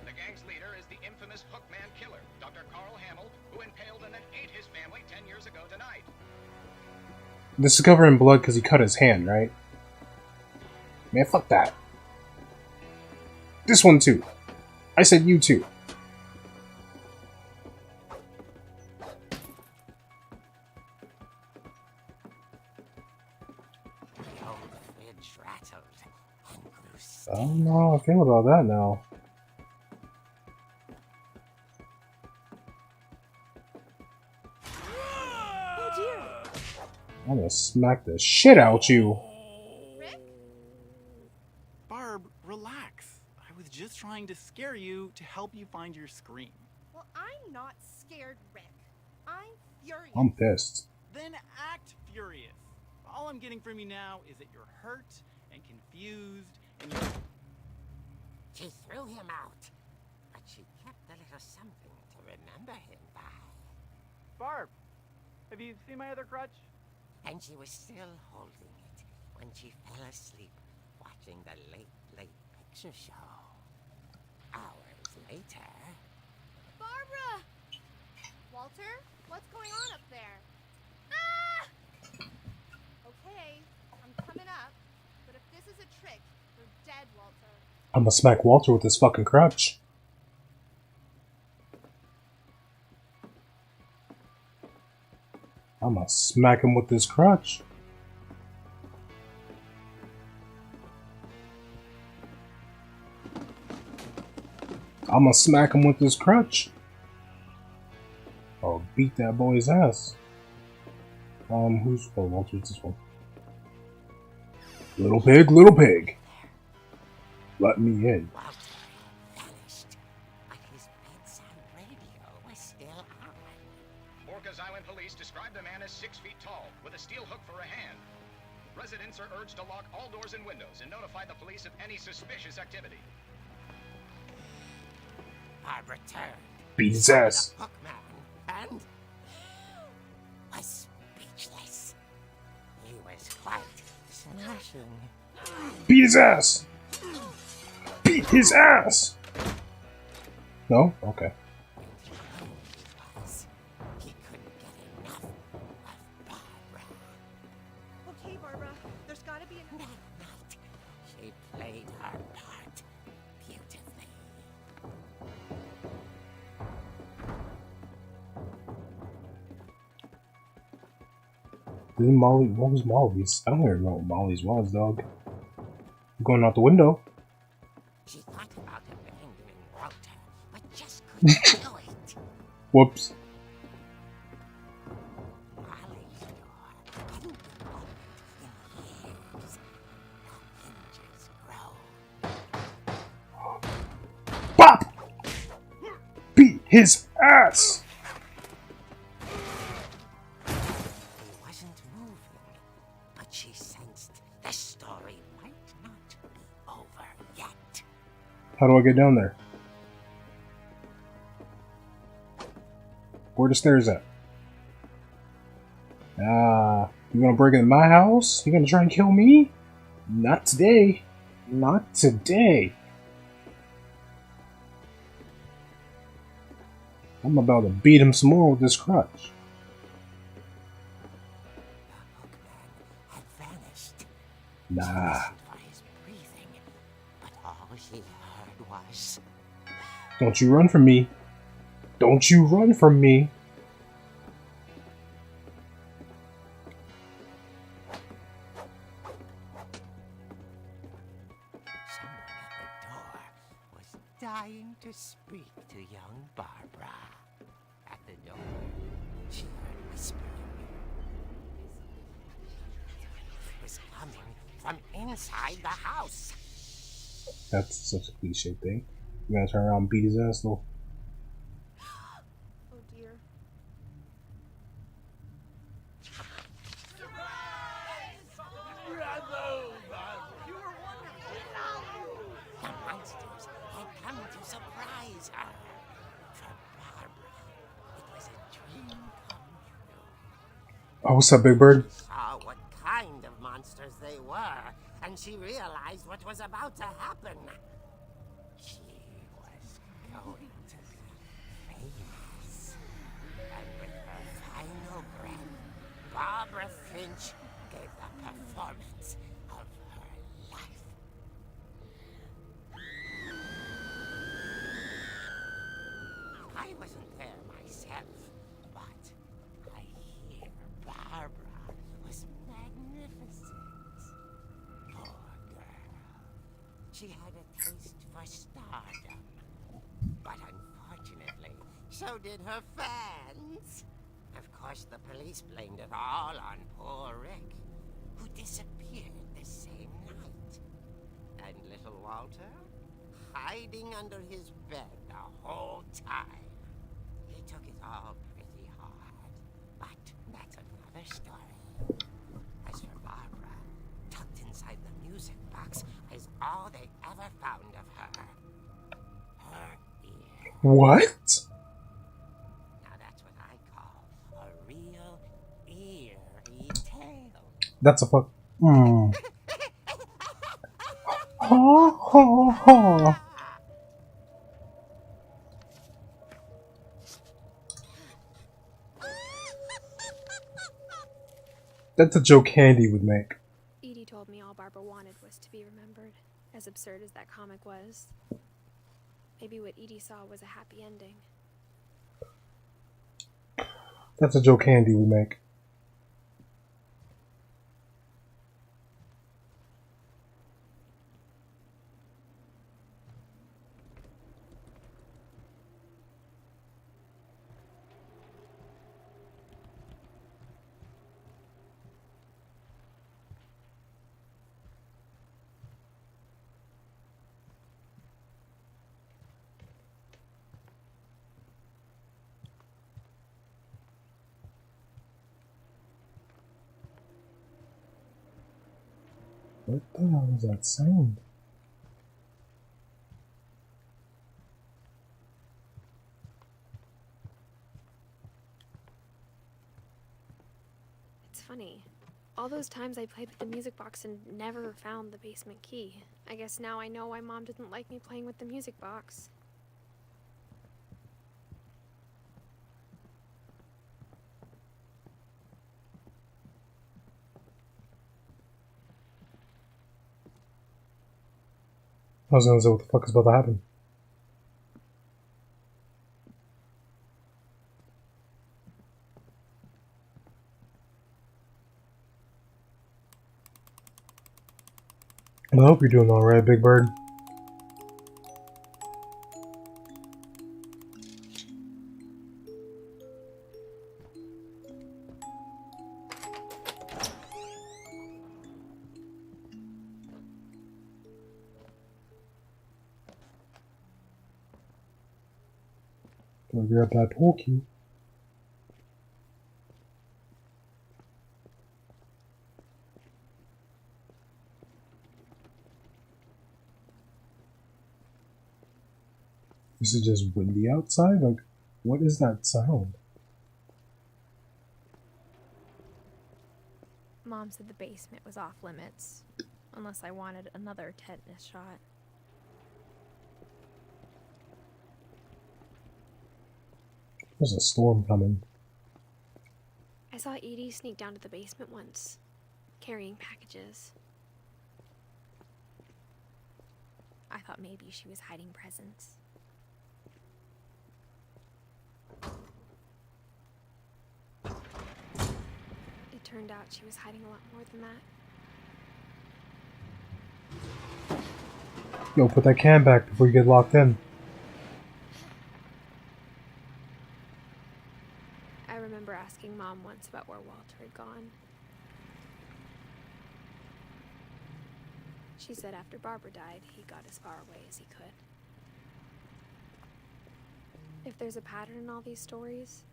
The gang's leader is the infamous Hookman killer, Dr. This is covered in blood because he cut his hand, right? Man, fuck that. This one too. I said you too. I don't know how I feel about that now. Oh dear. I'm gonna smack the shit out you. Rick? Barb, relax. I was just trying to scare you to help you find your scream. Well, I'm not scared, Rick. I'm furious. I'm pissed. Then act furious. All I'm getting from you now is that you're hurt and confused and you're... She threw him out, but she kept a little something to remember him by. Barb, have you seen my other crutch? And she was still holding it when she fell asleep watching the late picture show. Hours later... Barbara! Walter, what's going on up there? Ah! Okay, I'm coming up, but if this is a trick, you're dead, Walter. I'm gonna smack Walter with this fucking crutch. I'm gonna smack him with this crutch. I'm gonna smack him with this crutch. I'll beat that boy's ass. Who's... Oh, Walter's this one. Little pig, little pig. Let me in. Walter vanished, but his bedside radio was still on. Orcas Island police describe the man as 6 feet tall, with a steel hook for a hand. Residents are urged to lock all doors and windows and notify the police of any suspicious activity. Barbara turned, Beat his ass. the hook man, and was speechless. He was quite smashing. Beat his ass. Beat his ass. No? Okay. He couldn't get enough of Barbara. Okay, Barbara, there's gotta be That night, she played her part beautifully. Didn't Molly... What was Molly's? I don't even know what Molly's was, dog. I'm going out the window. She thought about abandoning Walter, but just couldn't do it. Whoops. Molly's door hadn't been opened in years. The hinges grow. Bop! Beat his ass! He wasn't moving, but she sensed the story might not be over yet. How do I get down there? Where the stairs at? You gonna break into my house? You gonna try and kill me? Not today. Not today. I'm about to beat him some more with this crutch. The hookman had vanished. Nah. She listened for his breathing, but all she heard was... Don't you run from me. Don't you run from me. Someone at the door was dying to speak to young Barbara. At the door, she heard whispering. It was coming from inside the house. That's such a cliche thing. You gotta turn around and beat his ass though. Oh dear. The monsters had come to surprise her. For Barbara, it was a dream come true. Oh, what's up, Big Bird? She saw what kind of monsters they were, and she realized what was about to happen. She was going to be famous. And with her final breath, Barbara Finch She had a taste for stardom. But unfortunately, so did her fans. Of course, the police blamed it all on poor Rick, who disappeared the same night. And little Walter, hiding under his bed the whole time. He took it all pretty hard. But that's another story. As for Barbara, tucked inside the music box is all they ever found of her. Her ear. What? Now that's what I call a real eerie tale. That's a fuck. Ha ha ha. That's a joke Candy would make. Edie told me all Barbara wanted was to be remembered, as absurd as that comic was. Maybe what Edie saw was a happy ending. That's a joke Candy would make. What the hell is that sound? It's funny. All those times I played with the music box and never found the basement key. I guess now I know why Mom didn't like me playing with the music box. I was gonna say, what the fuck is about to happen? I hope you're doing alright, Big Bird. Gonna grab that pool cue. Is it just windy outside? Like, what is that sound? Mom said the basement was off limits, unless I wanted another tetanus shot. There's a storm coming. I saw Edie sneak down to the basement once, carrying packages. I thought maybe she was hiding presents. It turned out she was hiding a lot more than that. Yo, put that can back before you get locked in. I remember asking Mom once about where Walter had gone. She said after Barbara died, he got as far away as he could. If there's a pattern in all these stories,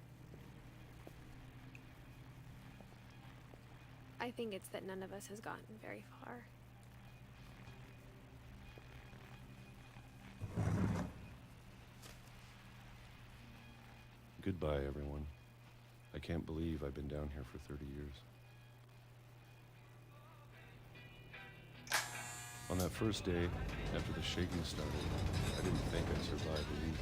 I think it's that none of us has gotten very far. Goodbye, everyone. I can't believe I've been down here for 30 years. On that first day, after the shaking started, I didn't think I'd survive a week.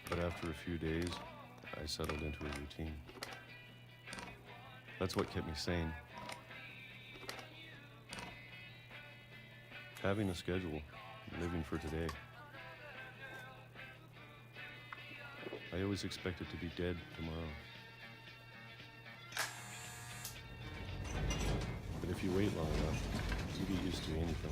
But after a few days, I settled into a routine. That's what kept me sane. Having a schedule, living for today. I always expected to be dead tomorrow. If you wait long enough, you get used to anything.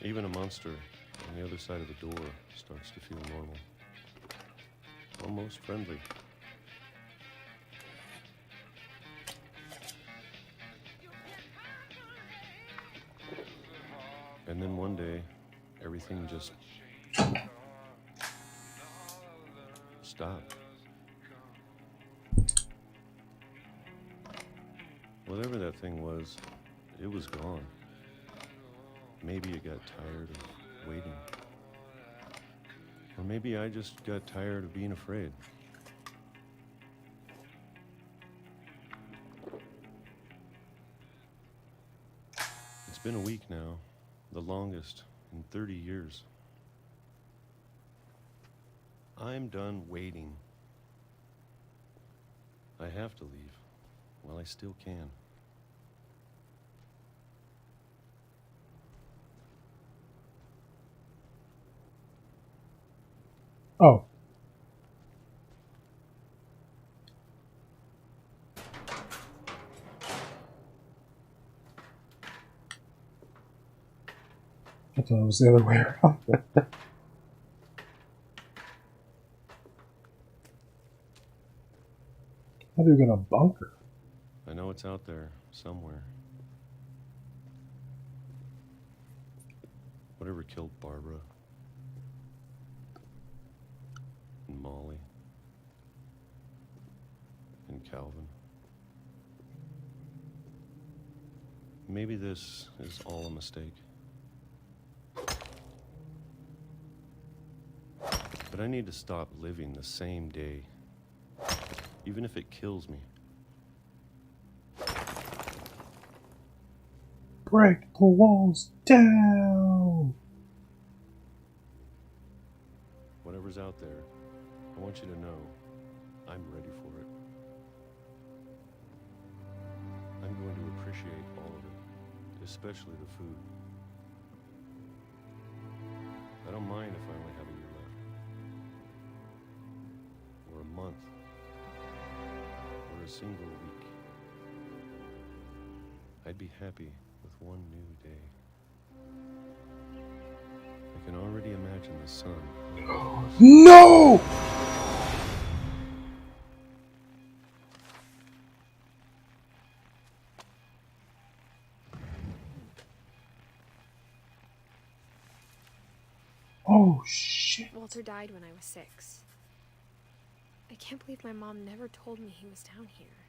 Even a monster on the other side of the door starts to feel normal. Almost friendly. And then one day, everything just stopped. Whatever that thing was, it was gone. Maybe it got tired of waiting. Or maybe I just got tired of being afraid. It's been a week now, the longest in 30 years. I'm done waiting. I have to leave while I still can. Oh. I thought it was the other way around. How do you get a bunker? I know it's out there somewhere. Whatever killed Barbara and Molly and Calvin. Maybe this is all a mistake. But I need to stop living the same day, even if it kills me. Break the walls down! Whatever's out there, I want you to know I'm ready for it. I'm going to appreciate all of it, especially the food. I don't mind if I only have a year left. Or a month. Or a single week. I'd be happy with one new day. I can already imagine the sun. No! Oh, shit. Walter died when I was 6. I can't believe my mom never told me he was down here.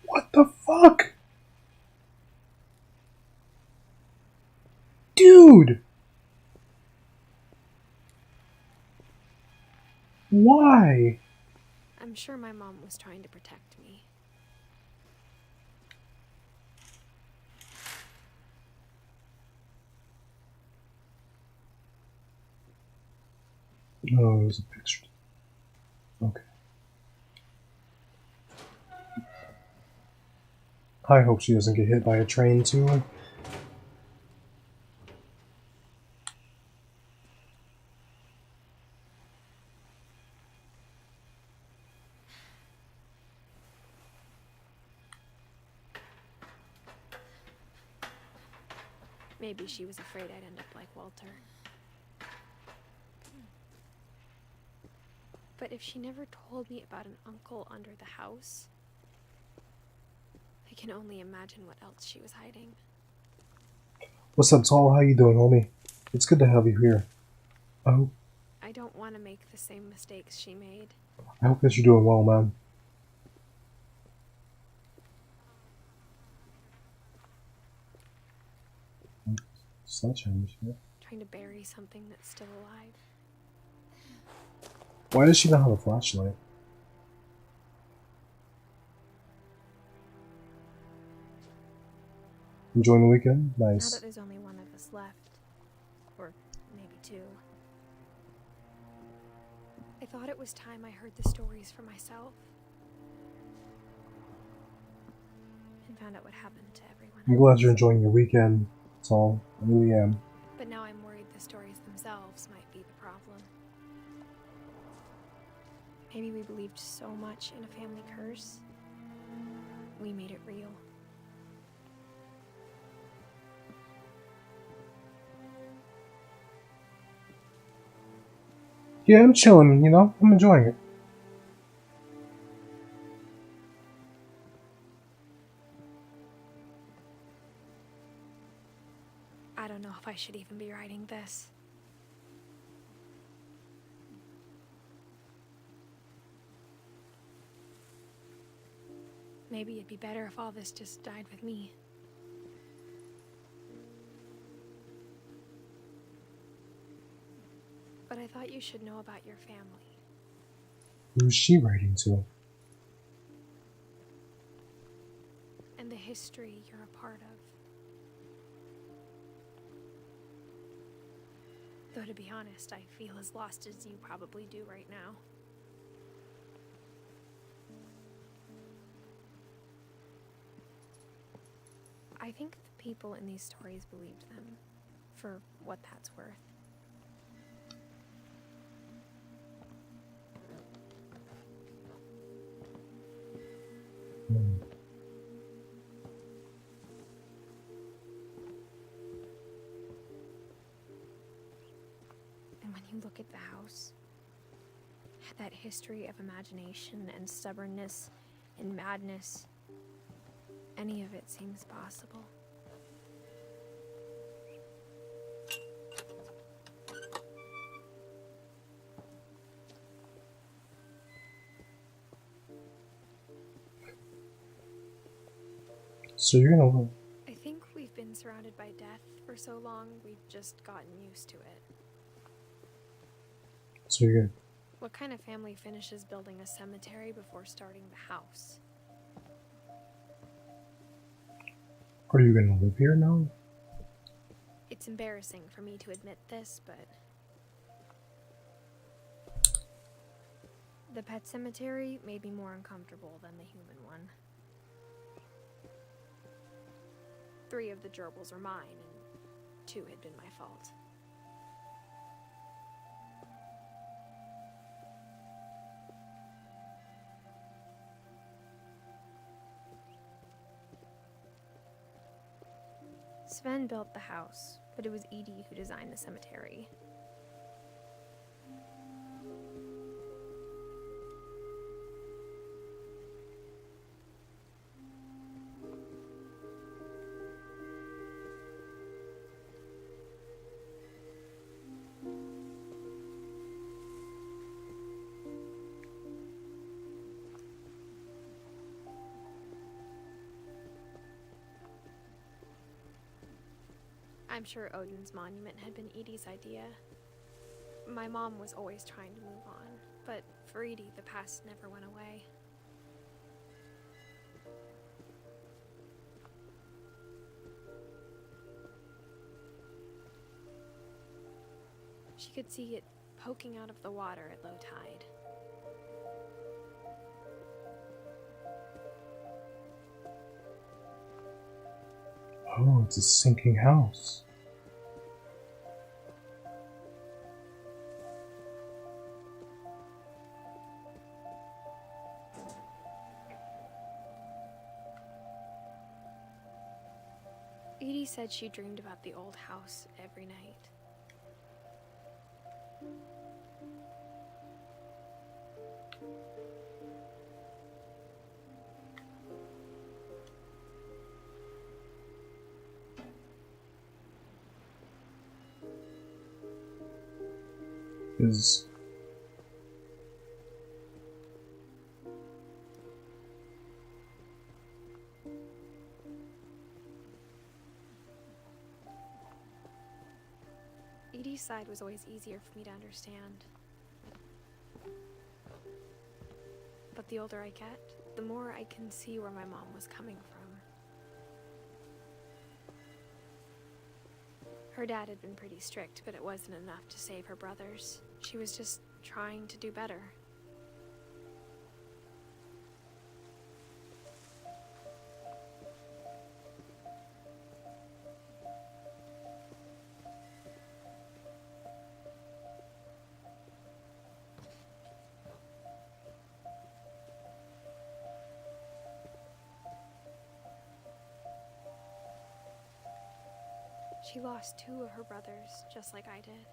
What the fuck? Dude! Why? I'm sure my mom was trying to protect me. Oh, it was a picture. Okay. I hope she doesn't get hit by a train too. Maybe she was afraid I'd end up like Walter. But if she never told me about an uncle under the house, I can only imagine what else she was hiding. What's up, Tall? How you doing, homie? It's good to have you here. Oh, I don't want to make the same mistakes she made. I hope that you're doing well, man. Sledgehammer here. Trying to bury something that's still alive. Why does she not have a flashlight? Enjoying the weekend? Now Nice. that there's only one of us left, or maybe 2, I thought it was time I heard the stories for myself and found out what happened to everyone I'm glad you're enjoying your weekend. That's all. I really am. But now I'm worried the stories themselves might be the problem. Maybe we believed so much in a family curse, we made it real. Yeah, I'm chilling, you know? I'm enjoying it. I don't know if I should even be writing this. Maybe it'd be better if all this just died with me. But I thought you should know about your family. Who's she writing to? And the history you're a part of. Though to be honest, I feel as lost as you probably do right now. I think the people in these stories believed them, for what that's worth. And when you look at the house, that history of imagination and stubbornness and madness, any of it seems possible. So you're gonna... I think we've been surrounded by death for so long, we've just gotten used to it. So you're gonna... What kind of family finishes building a cemetery before starting the house? Are you gonna live here now? It's embarrassing for me to admit this, but the pet cemetery made me more uncomfortable than the human one. 3 of the gerbils are mine, and 2 had been my fault. Sven built the house, but it was Edith who designed the cemetery. I'm sure Odin's monument had been Edie's idea. My mom was always trying to move on, but for Edie, the past never went away. She could see it poking out of the water at low tide. Oh, it's a sinking house. Edie said she dreamed about the old house every night. Is... Edie's side was always easier for me to understand. But the older I get, the more I can see where my mom was coming from. Her dad had been pretty strict, but it wasn't enough to save her brothers. She was just trying to do better. She lost 2 of her brothers, just like I did.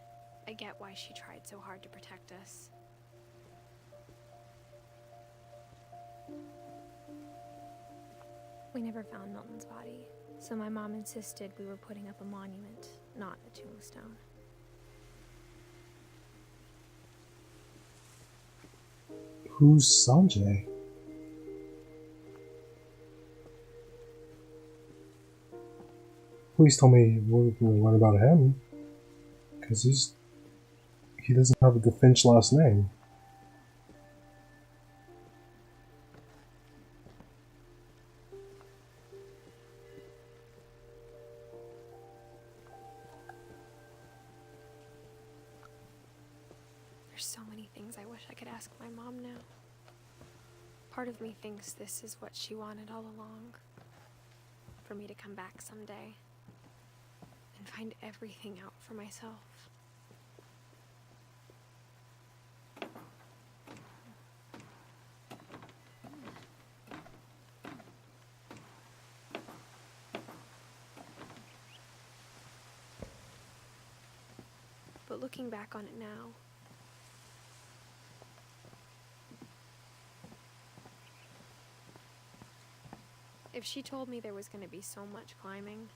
I get why she tried so hard to protect us. We never found Milton's body, so my mom insisted we were putting up a monument, not a tombstone. Who's Sanjay? Please tell me we'll learn about him. Because he doesn't have the Finch last name. There's so many things I wish I could ask my mom now. Part of me thinks this is what she wanted all along. For me to come back someday and find everything out for myself. But looking back on it now, if she told me there was going to be so much climbing,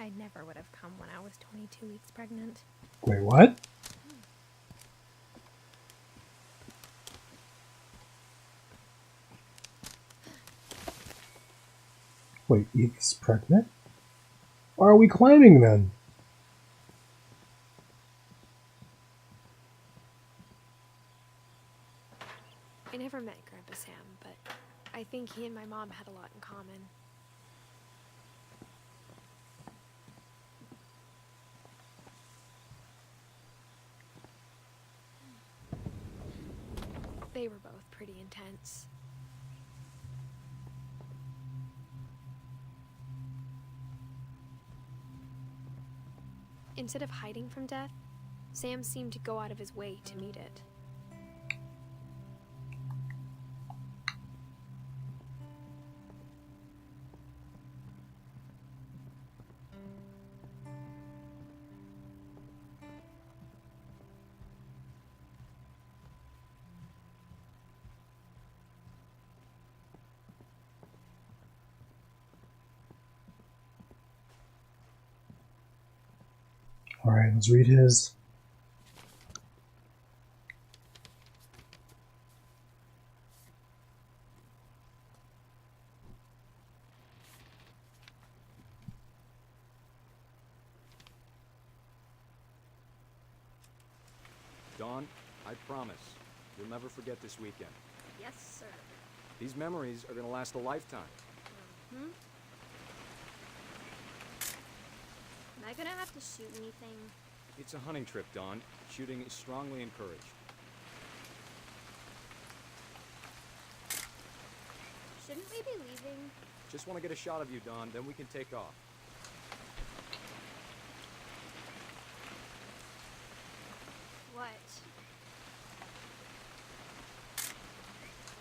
I never would have come when I was 22 weeks pregnant. Wait, what? Wait, Edith's pregnant? Why are we climbing then? I never met Grandpa Sam, but I think he and my mom had a lot in common. They were both pretty intense. Instead of hiding from death, Sam seemed to go out of his way to meet it. Alright, let's read his. Dawn, I promise, you'll never forget this weekend. Yes, sir. These memories are gonna last a lifetime. Hmm? Am I gonna have to shoot anything? It's a hunting trip, Dawn. Shooting is strongly encouraged. Shouldn't we be leaving? Just want to get a shot of you, Dawn, then we can take off. What?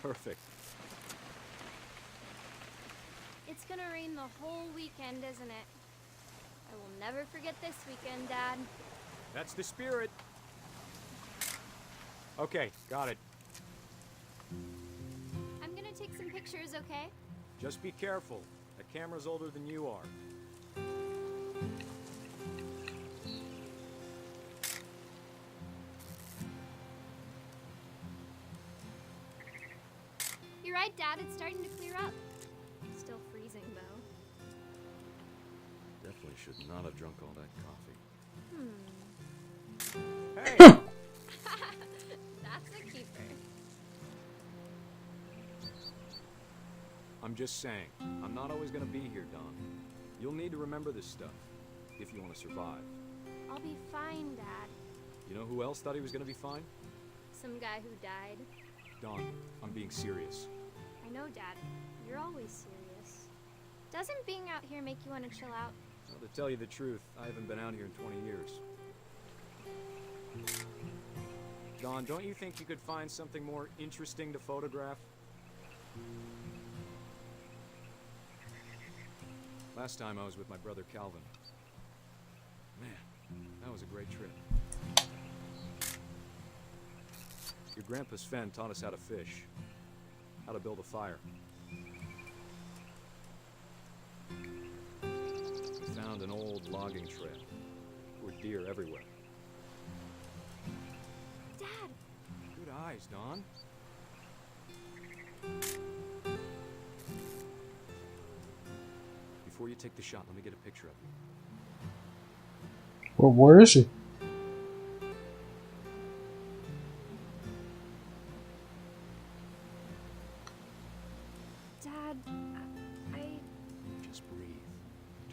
Perfect. It's gonna rain the whole weekend, isn't it? I will never forget this weekend, Dad. That's the spirit. Okay, got it. I'm gonna take some pictures, okay? Just be careful. The camera's older than you are. You're right, Dad. It's starting to clear up. Still freezing, though. Definitely should not have drunk all that coffee. Hey! That's a keeper. I'm just saying, I'm not always gonna be here, Dawn. You'll need to remember this stuff, if you want to survive. I'll be fine, Dad. You know who else thought he was gonna be fine? Some guy who died. Dawn, I'm being serious. I know, Dad. You're always serious. Doesn't being out here make you want to chill out? Well, to tell you the truth, I haven't been out here in 20 years. Dawn, don't you think you could find something more interesting to photograph? Last time I was with my brother Calvin. Man, that was a great trip. Your grandpa Sven taught us how to fish, how to build a fire. We found an old logging trail. There were deer everywhere. Dad! Good eyes, Dawn. Before you take the shot, let me get a picture of you. Well, where is she? Dad, I... Just breathe.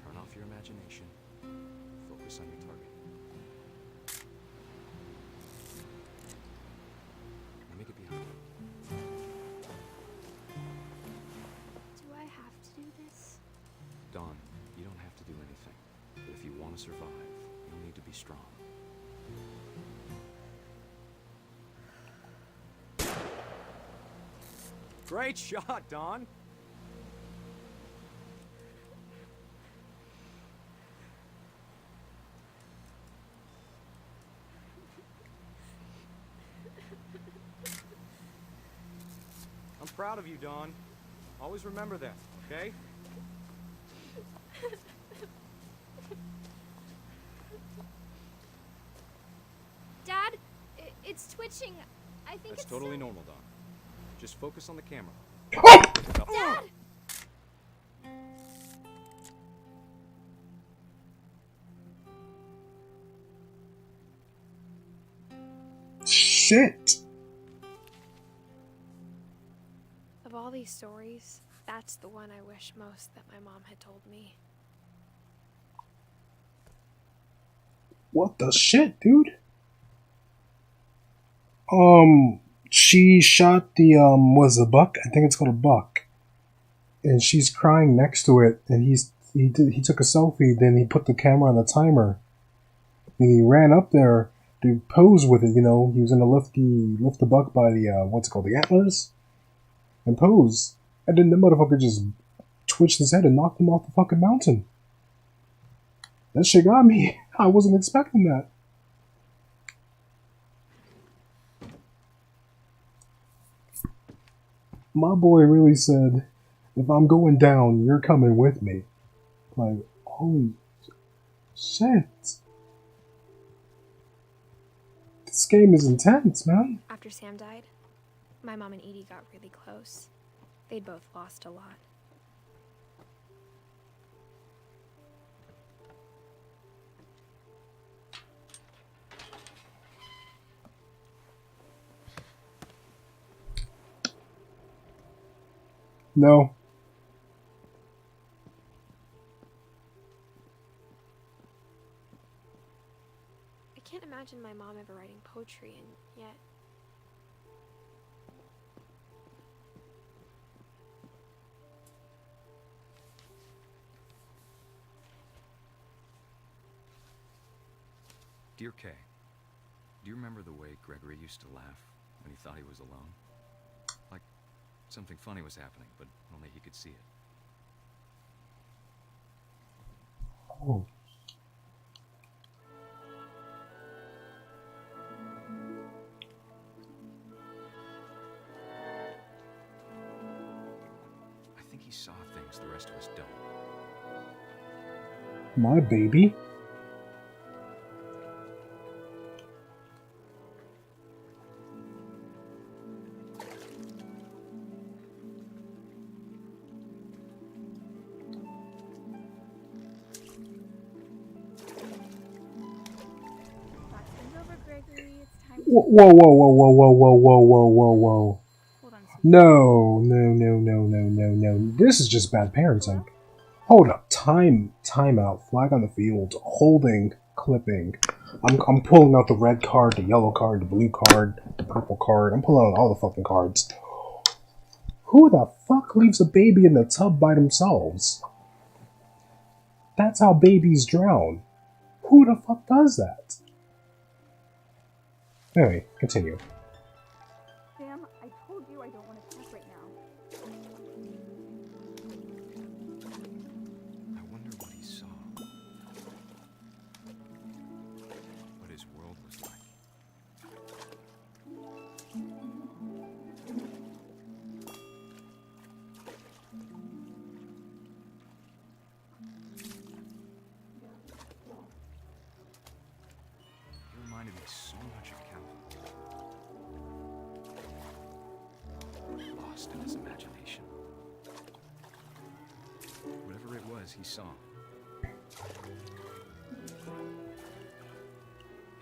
Turn off your imagination. Focus on your target. Let me get behind you. Do I have to do this? Dawn, you don't have to do anything. But if you want to survive, you'll need to be strong. Great shot, Dawn! I'm proud of you, Dawn. Always remember that, okay? Dad, it's twitching. I think That's it's totally normal, Dawn. Just focus on the camera. Dad! Shit! Of all these stories, that's the one I wish most that my mom had told me. What the shit, dude? She shot the, was a buck? I think it's called a buck. And she's crying next to it, and he took a selfie, then he put the camera on the timer. And he ran up there to pose with it, you know. He was gonna lift the buck by the, what's it called, the antlers? And pose. And then the motherfucker just twitched his head and knocked him off the fucking mountain. That shit got me. I wasn't expecting that. My boy really said, if I'm going down, you're coming with me. Like, holy shit. This game is intense, man. After Sam died, my mom and Edie got really close. They'd both lost a lot. No. I can't imagine my mom ever writing poetry, and yet... Dear Kay, do you remember the way Gregory used to laugh when he thought he was alone? Like something funny was happening, but only he could see it. Oh. I think he saw things the rest of us don't. My baby? Whoa, whoa, whoa, whoa, whoa, whoa, whoa, whoa, whoa, whoa. No, no, no, no, no, no, no. This is just bad parenting. Hold up. Time out. Flag on the field. Holding. Clipping. I'm pulling out the red card, the yellow card, the blue card, the purple card. I'm pulling out all the fucking cards. Who the fuck leaves a baby in the tub by themselves? That's how babies drown. Who the fuck does that? Anyway, continue. Sam, I told you I don't want to talk right now. I wonder what he saw. says he saw. It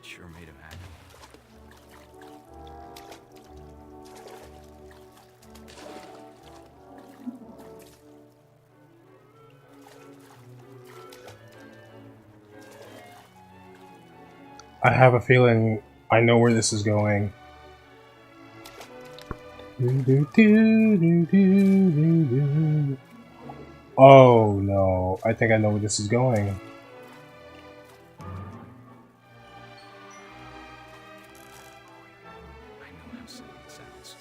sure made him happy. I have a feeling I know where this is going. Oh no, I think I know where this is going. I know how silly it sounds.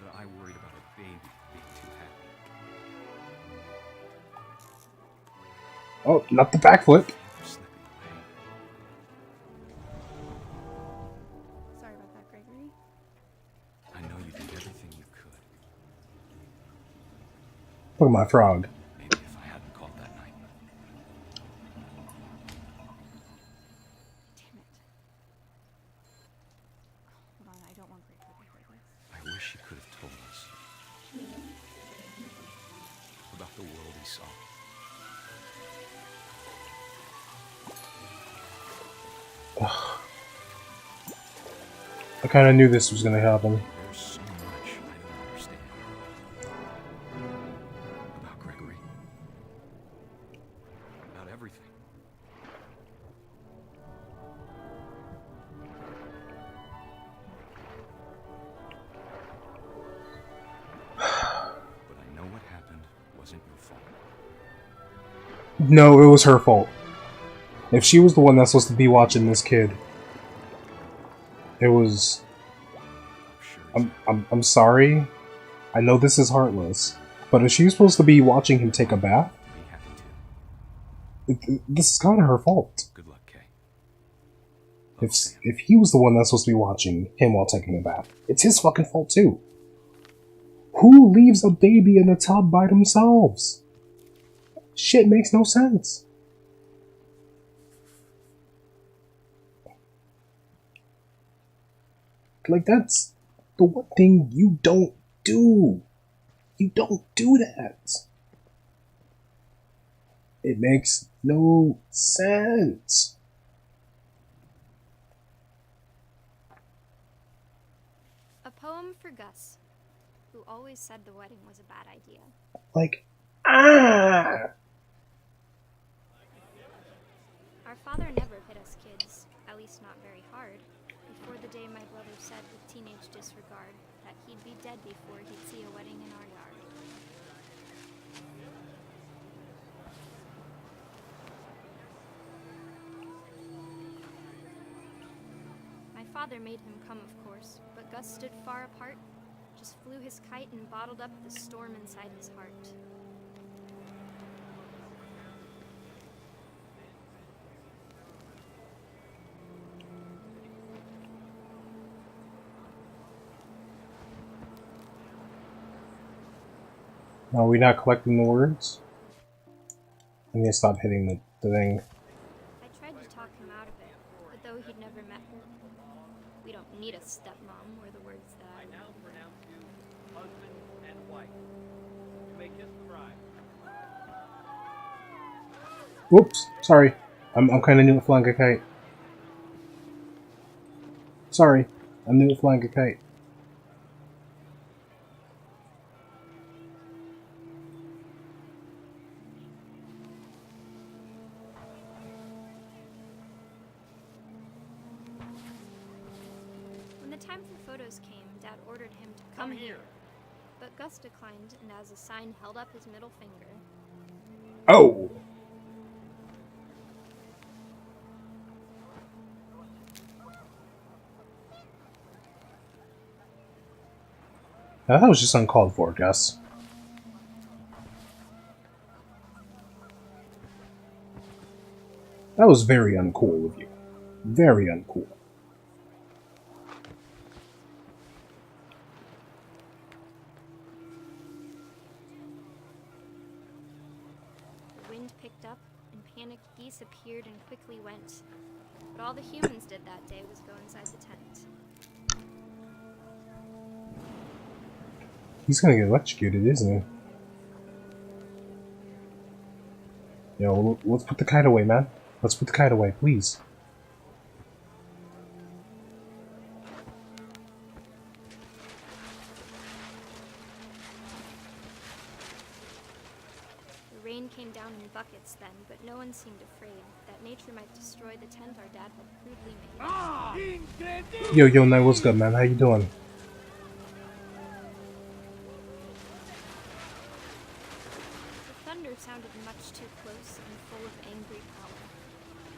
But I worried about a baby being too happy. Oh, not the backflip. Sorry about that, Gregory. I know you did everything you could. Look at my frog. Maybe if I hadn't called that night. Damn it. Hold on, I don't want Gregory to hear this. I wish she could have told us about the world he saw. I kind of knew this was going to happen. There's so much I don't understand about Gregory, about everything. But I know what happened wasn't your fault. No, it was her fault. If she was the one that's supposed to be watching this kid, it was... I'm sorry. I know this is heartless, but if she's supposed to be watching him take a bath, this is kind of her fault. Good luck, Kay. If he was the one that's supposed to be watching him while taking a bath, it's his fucking fault too. Who leaves a baby in the tub by themselves? Shit makes no sense. Like, that's the one thing you don't do. You don't do that. It makes no sense. A poem for Gus, who always said the wedding was a bad idea. Like, ah! Our father never hit us kids, at least not very hard, before the day my brother said with teenage disregard that he'd be dead before he'd see a wedding in our yard. My father made him come, of course, but Gus stood far apart, just flew his kite and bottled up the storm inside his heart. Are we not collecting the words? I need to stop hitting the thing. I tried to talk him out of it, but though he'd never met her, we don't need a stepmom, were the words that I now pronounce you husband and wife. You may kiss the bride. Whoops, sorry. I'm kind of new at flying a kite. Sorry, I'm new at flying a kite. When the time for photos came, Dad ordered him to come here. But Gus declined, and as a sign held up his middle finger. Oh! Now, that was just uncalled for, Gus. That was very uncool of you. Very uncool. The wind picked up, and panicked geese appeared and quickly went. But all the humans did that day was go inside the tent. He's gonna get electrocuted, isn't he? Yo, let's put the kite away, man. Let's put the kite away, please. The rain came down in buckets then, but no one seemed afraid that nature might destroy the tent our dad had crudely made. Yo, Knight, what's good, man? How you doing? The thunder sounded much too close and full of angry power.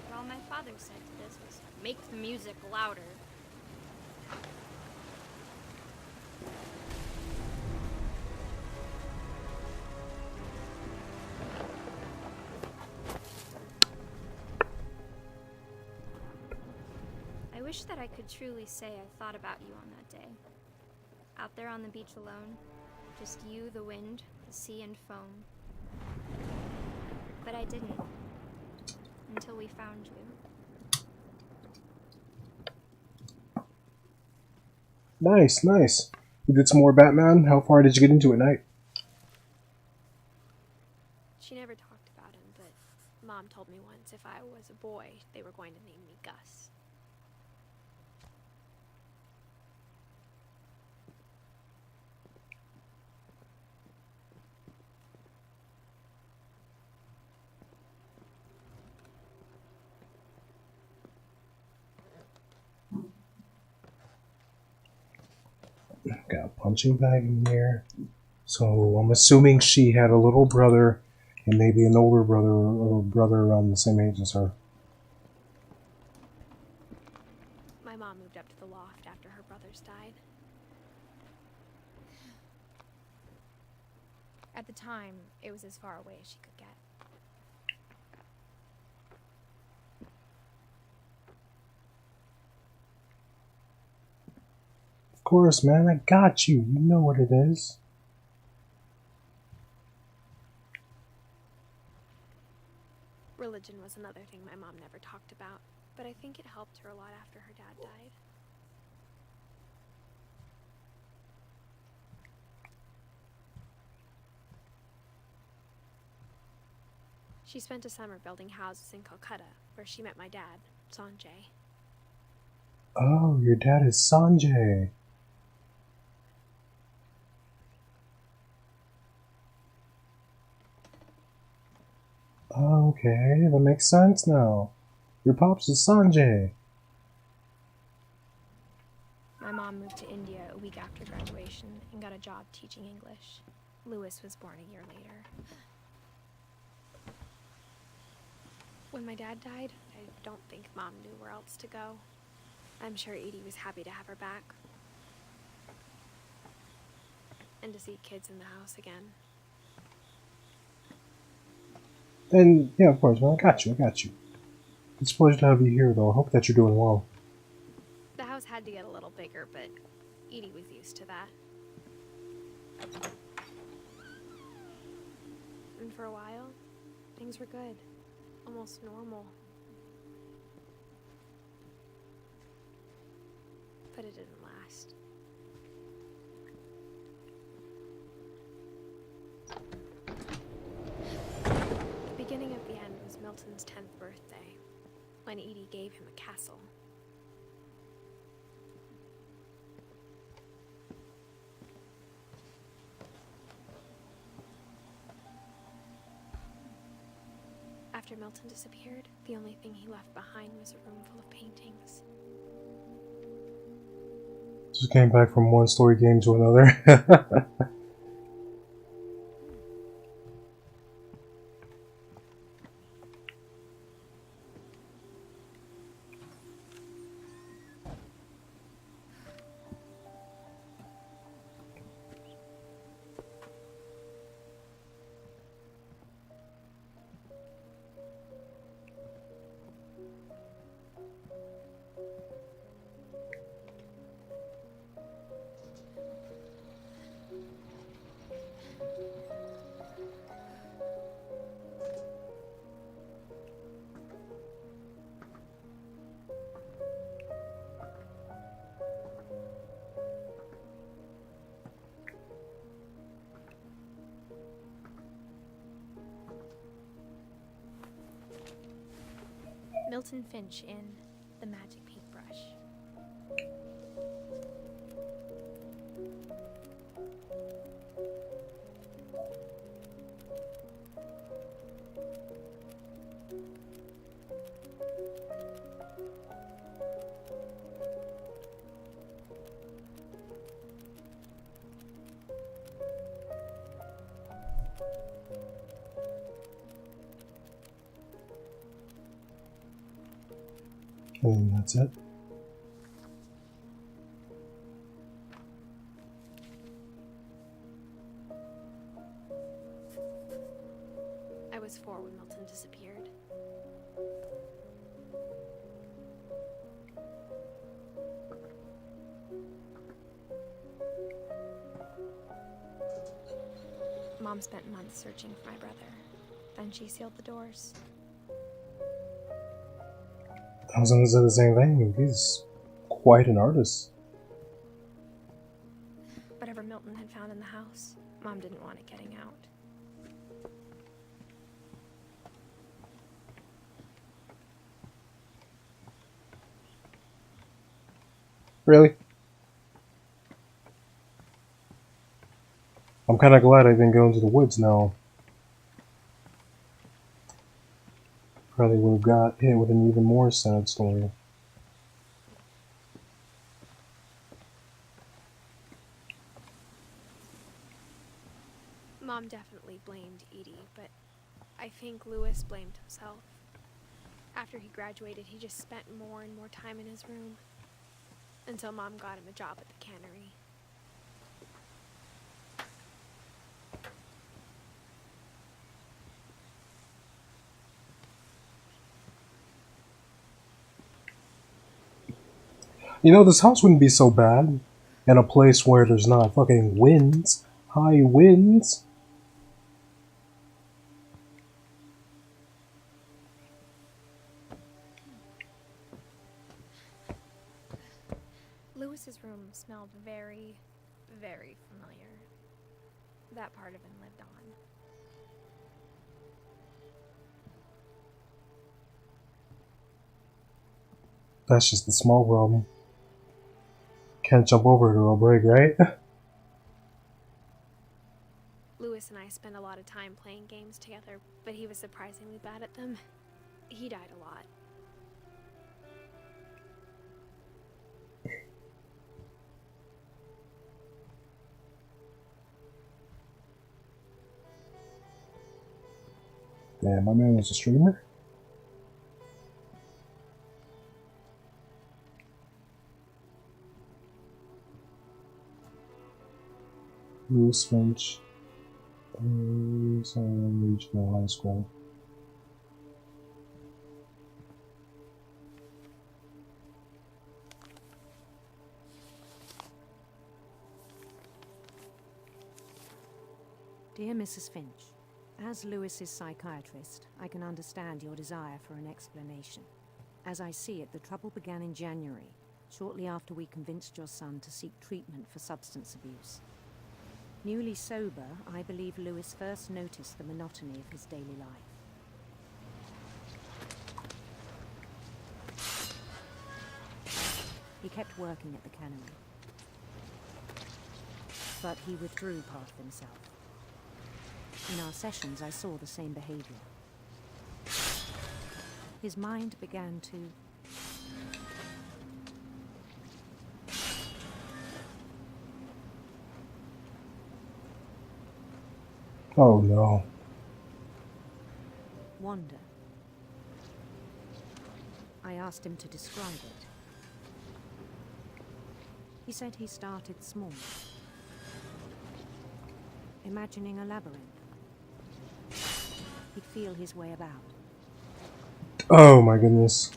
But all my father said to this was, "Make the music louder." I wish that I could truly say I thought about you on that day. Out there on the beach alone, just you, the wind, the sea, and foam. But I didn't. Until we found you. Nice, nice. You did some more Batman? How far did you get into it, Knight? She never talked about him, but Mom told me once if I was a boy, they were going to name me Gus. Got a punching bag in here. So I'm assuming she had a little brother and maybe an older brother or a brother around the same age as her. My mom moved up to the loft after her brothers died. At the time, it was as far away as she could get. Of course, man, I got you. You know what it is. Religion was another thing my mom never talked about, but I think it helped her a lot after her dad died. She spent a summer building houses in Calcutta, where she met my dad, Sanjay. Oh, your dad is Sanjay. Okay, that makes sense now. Your pops is Sanjay. My mom moved to India a week after graduation and got a job teaching English. Louis was born a year later. When my dad died, I don't think Mom knew where else to go. I'm sure Edie was happy to have her back. And to see kids in the house again. And yeah, of course, man, I got you. It's a pleasure to have you here, though. I hope that you're doing well. The house had to get a little bigger, but Edie was used to that. And for a while, things were good. Almost normal. But it didn't last. The beginning of the end was Milton's 10th birthday, when Edie gave him a castle. After Milton disappeared, the only thing he left behind was a room full of paintings. Just came back from one story game to another. Milton Finch in The Magic Paintbrush. And that's it. I was 4 when Milton disappeared. Mom spent months searching for my brother. Then she sealed the doors. I was gonna say the same thing. He's quite an artist. Whatever Milton had found in the house, Mom didn't want it getting out. Really? I'm kind of glad I didn't go into the woods now. Probably would have got hit with an even more sad story. Mom definitely blamed Edie, but I think Lewis blamed himself. After he graduated, he just spent more and more time in his room. Until Mom got him a job at the cannery. You know, this house wouldn't be so bad in a place where there's not fucking winds, high winds. Lewis's room smelled very, very familiar. That part of him lived on. That's just the small problem. Can't jump over it or it'll break, right? Lewis and I spent a lot of time playing games together, but he was surprisingly bad at them. He died a lot. Damn, my man was a streamer? Lewis Finch, Regional High School. Dear Mrs. Finch, as Lewis's psychiatrist, I can understand your desire for an explanation. As I see it, the trouble began in January, shortly after we convinced your son to seek treatment for substance abuse. Newly sober, I believe Lewis first noticed the monotony of his daily life. He kept working at the cannery, but he withdrew part of himself. In our sessions, I saw the same behavior. His mind began to... Oh no. wander. I asked him to describe it. He said he started small, imagining a labyrinth. He'd feel his way about. Oh my goodness.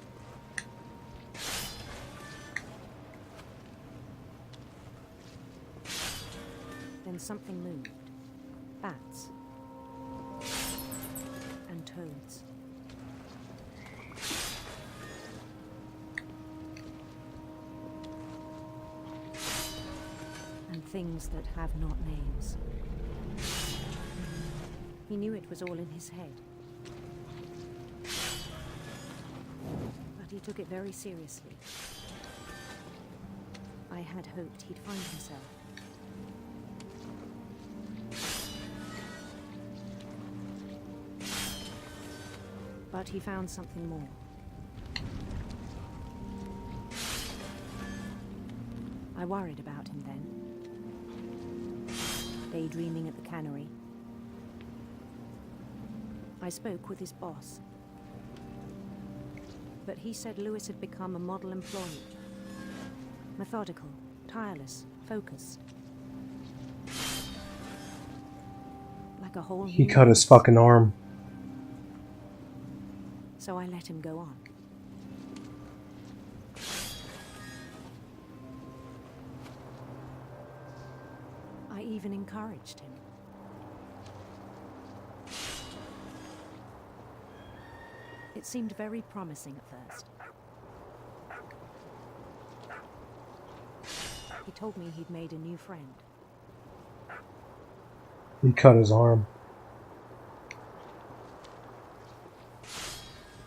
Then something moved. Bats. And toads. And things that have not names. He knew it was all in his head. but he took it very seriously. I had hoped he'd find himself. But he found something more. I worried about him then, daydreaming at the cannery. I spoke with his boss, but he said Lewis had become a model employee. Methodical, tireless, focused. Like a whole He new cut his race. fucking arm. So I let him go on. I even encouraged him. It seemed very promising at first. He told me he'd made a new friend. He cut his arm.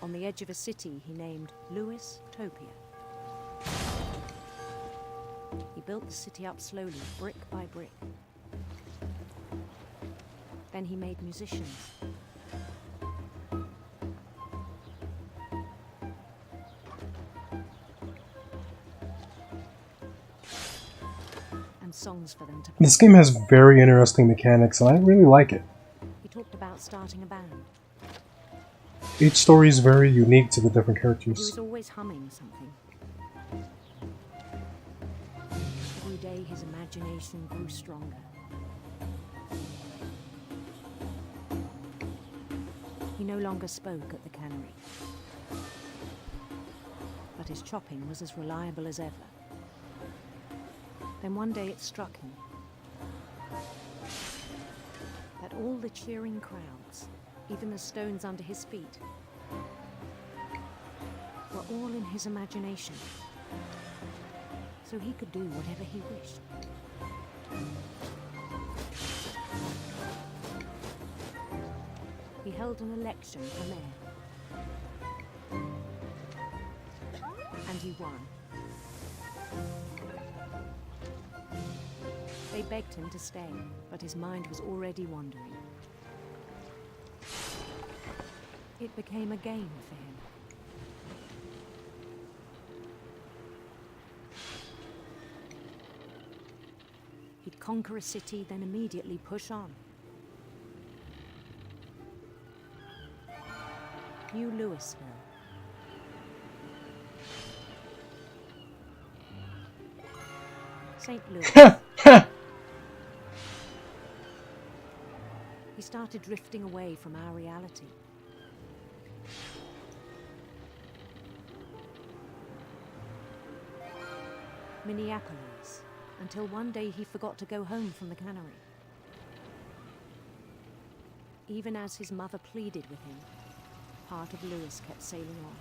On the edge of a city he named Lewis Topia. He built the city up slowly, brick by brick. Then he made musicians. And songs for them to play. This game has very interesting mechanics, and I really like it. He talked about starting a band. Each story is very unique to the different He characters. was always humming something. Every day his imagination grew stronger. He no longer spoke at the cannery, but his chopping was as reliable as ever. Then one day it struck him that all the cheering crowds, even the stones under his feet, were all in his imagination, so he could do whatever he wished. He held an election for mayor, and he won. They begged him to stay, but his mind was already wandering. It became a game for him. He'd conquer a city, then immediately push on. New Louisville. St. Louis. He started drifting away from our reality. Minneapolis, until one day he forgot to go home from the cannery. Even as his mother pleaded with him, part of Lewis kept sailing on.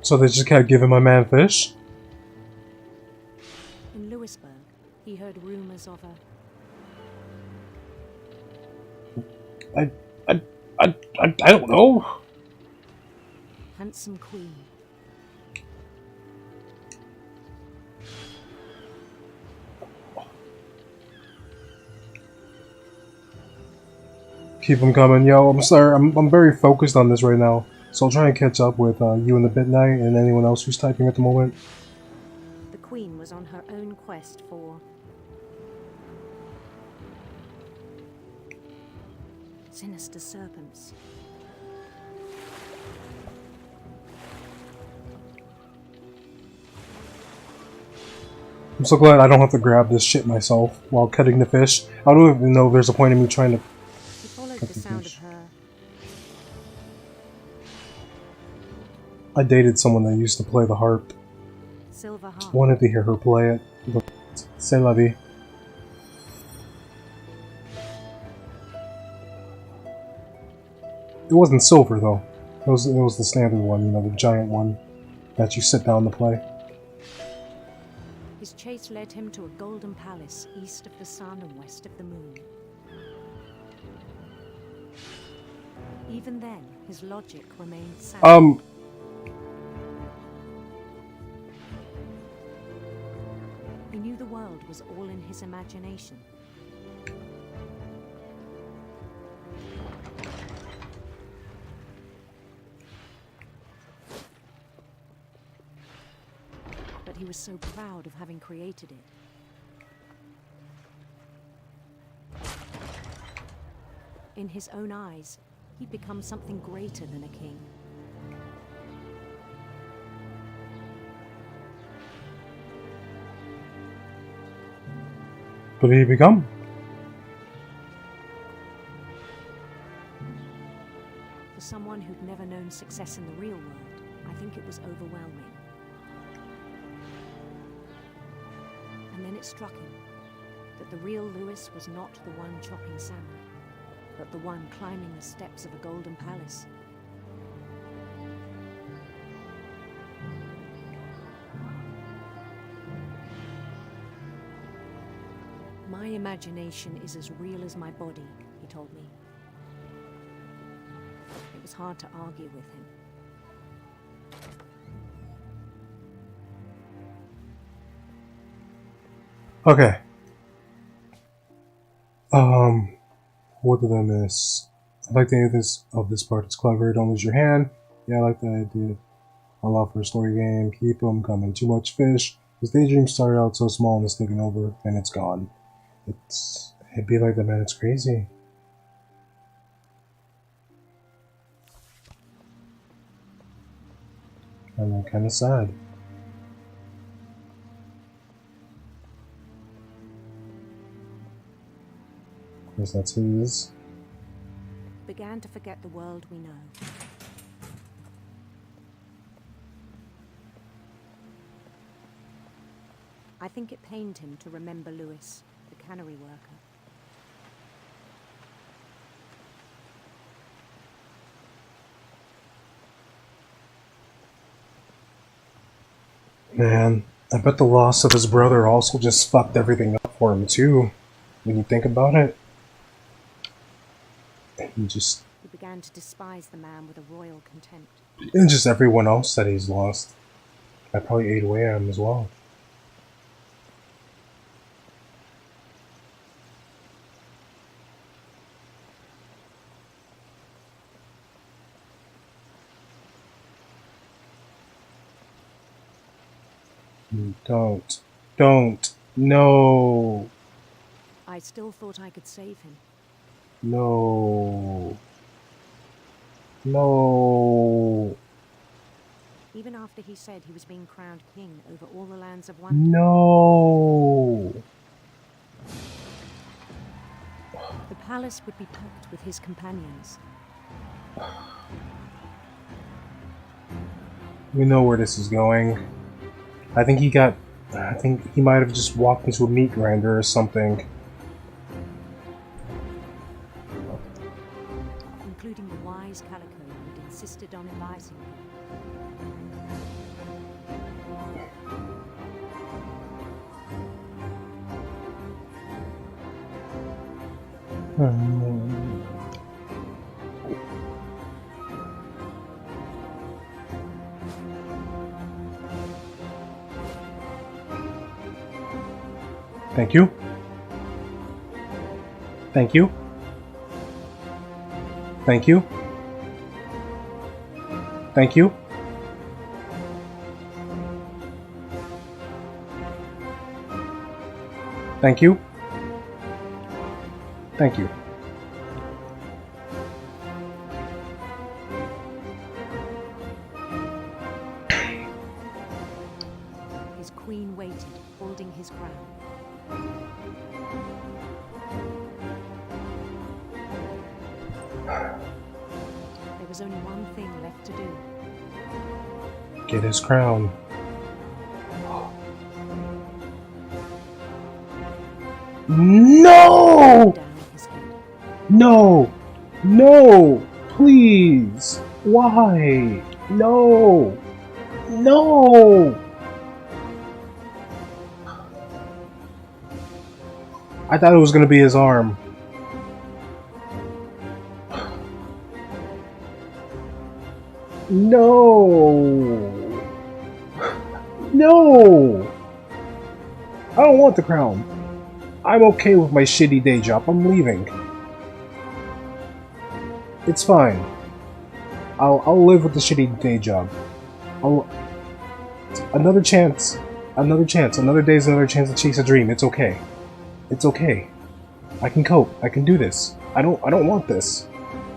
So they just kept giving my man fish? In Lewisburg, he heard rumors of a I don't know. handsome queen. Keep them coming, yo. I'm sorry, I'm very focused on this right now, so I'll try and catch up with you and the Bit Knight and anyone else who's typing at the moment. The queen was on her own quest for sinister serpents. I'm so glad I don't have to grab this shit myself while cutting the fish. I don't even know if there's a point in me trying to He followed the sound of her. I dated someone that used to play the harp. Silver harp. Wanted to hear her play it, but c'est la vie. It wasn't silver though. It was the standard one, you know, the giant one that you sit down to play. His chase led him to a golden palace east of the sun and west of the moon. Even then, his logic remained sound. He knew the world was all in his imagination. But he was so proud of having created it. In his own eyes, he'd become something greater than a king. What did he become? For someone who'd never known success in the real world, I think it was overwhelming. And then it struck him that the real Lewis was not the one chopping salmon, but the one climbing the steps of a golden palace. My imagination is as real as my body, he told me. It was hard to argue with him. Okay. What did I miss? I like the idea of this part. It's clever. Don't lose your hand. Yeah, I like that idea. I love for a story game. Keep them coming. Too much fish. His daydream started out so small and it's taken over, and it's gone. It'd be like the man. It's crazy. And I'm kind of sad. Of course, that's his. Began to forget the world we know. I think it pained him to remember Lewis, the cannery worker. Man, I bet the loss of his brother also just fucked everything up for him too, when you think about it. He began to despise the man with a royal contempt. And just everyone else that he's lost. I probably ate away at him as well. Don't, no. I still thought I could save him. No. Even after he said he was being crowned king over all the lands of Wonder. No. The palace would be packed with his companions. We know where this is going. I think he might have just walked into a meat grinder or something. Including the wise Calico who'd insisted on inviting him. Thank you. Thank you. Thank you. Thank you. Thank you. Thank you. His queen waited, holding his crown. There was only one thing left to do. Get his crown. No! No! No! Please! Why? No! No! I thought it was gonna be his arm. No! No! I don't want the crown. I'm okay with my shitty day job. I'm leaving. It's fine. I'll live with the shitty day job. Another chance. Another chance. Another day's another chance to chase a dream. It's okay. It's okay. I can cope. I can do this. I don't want this.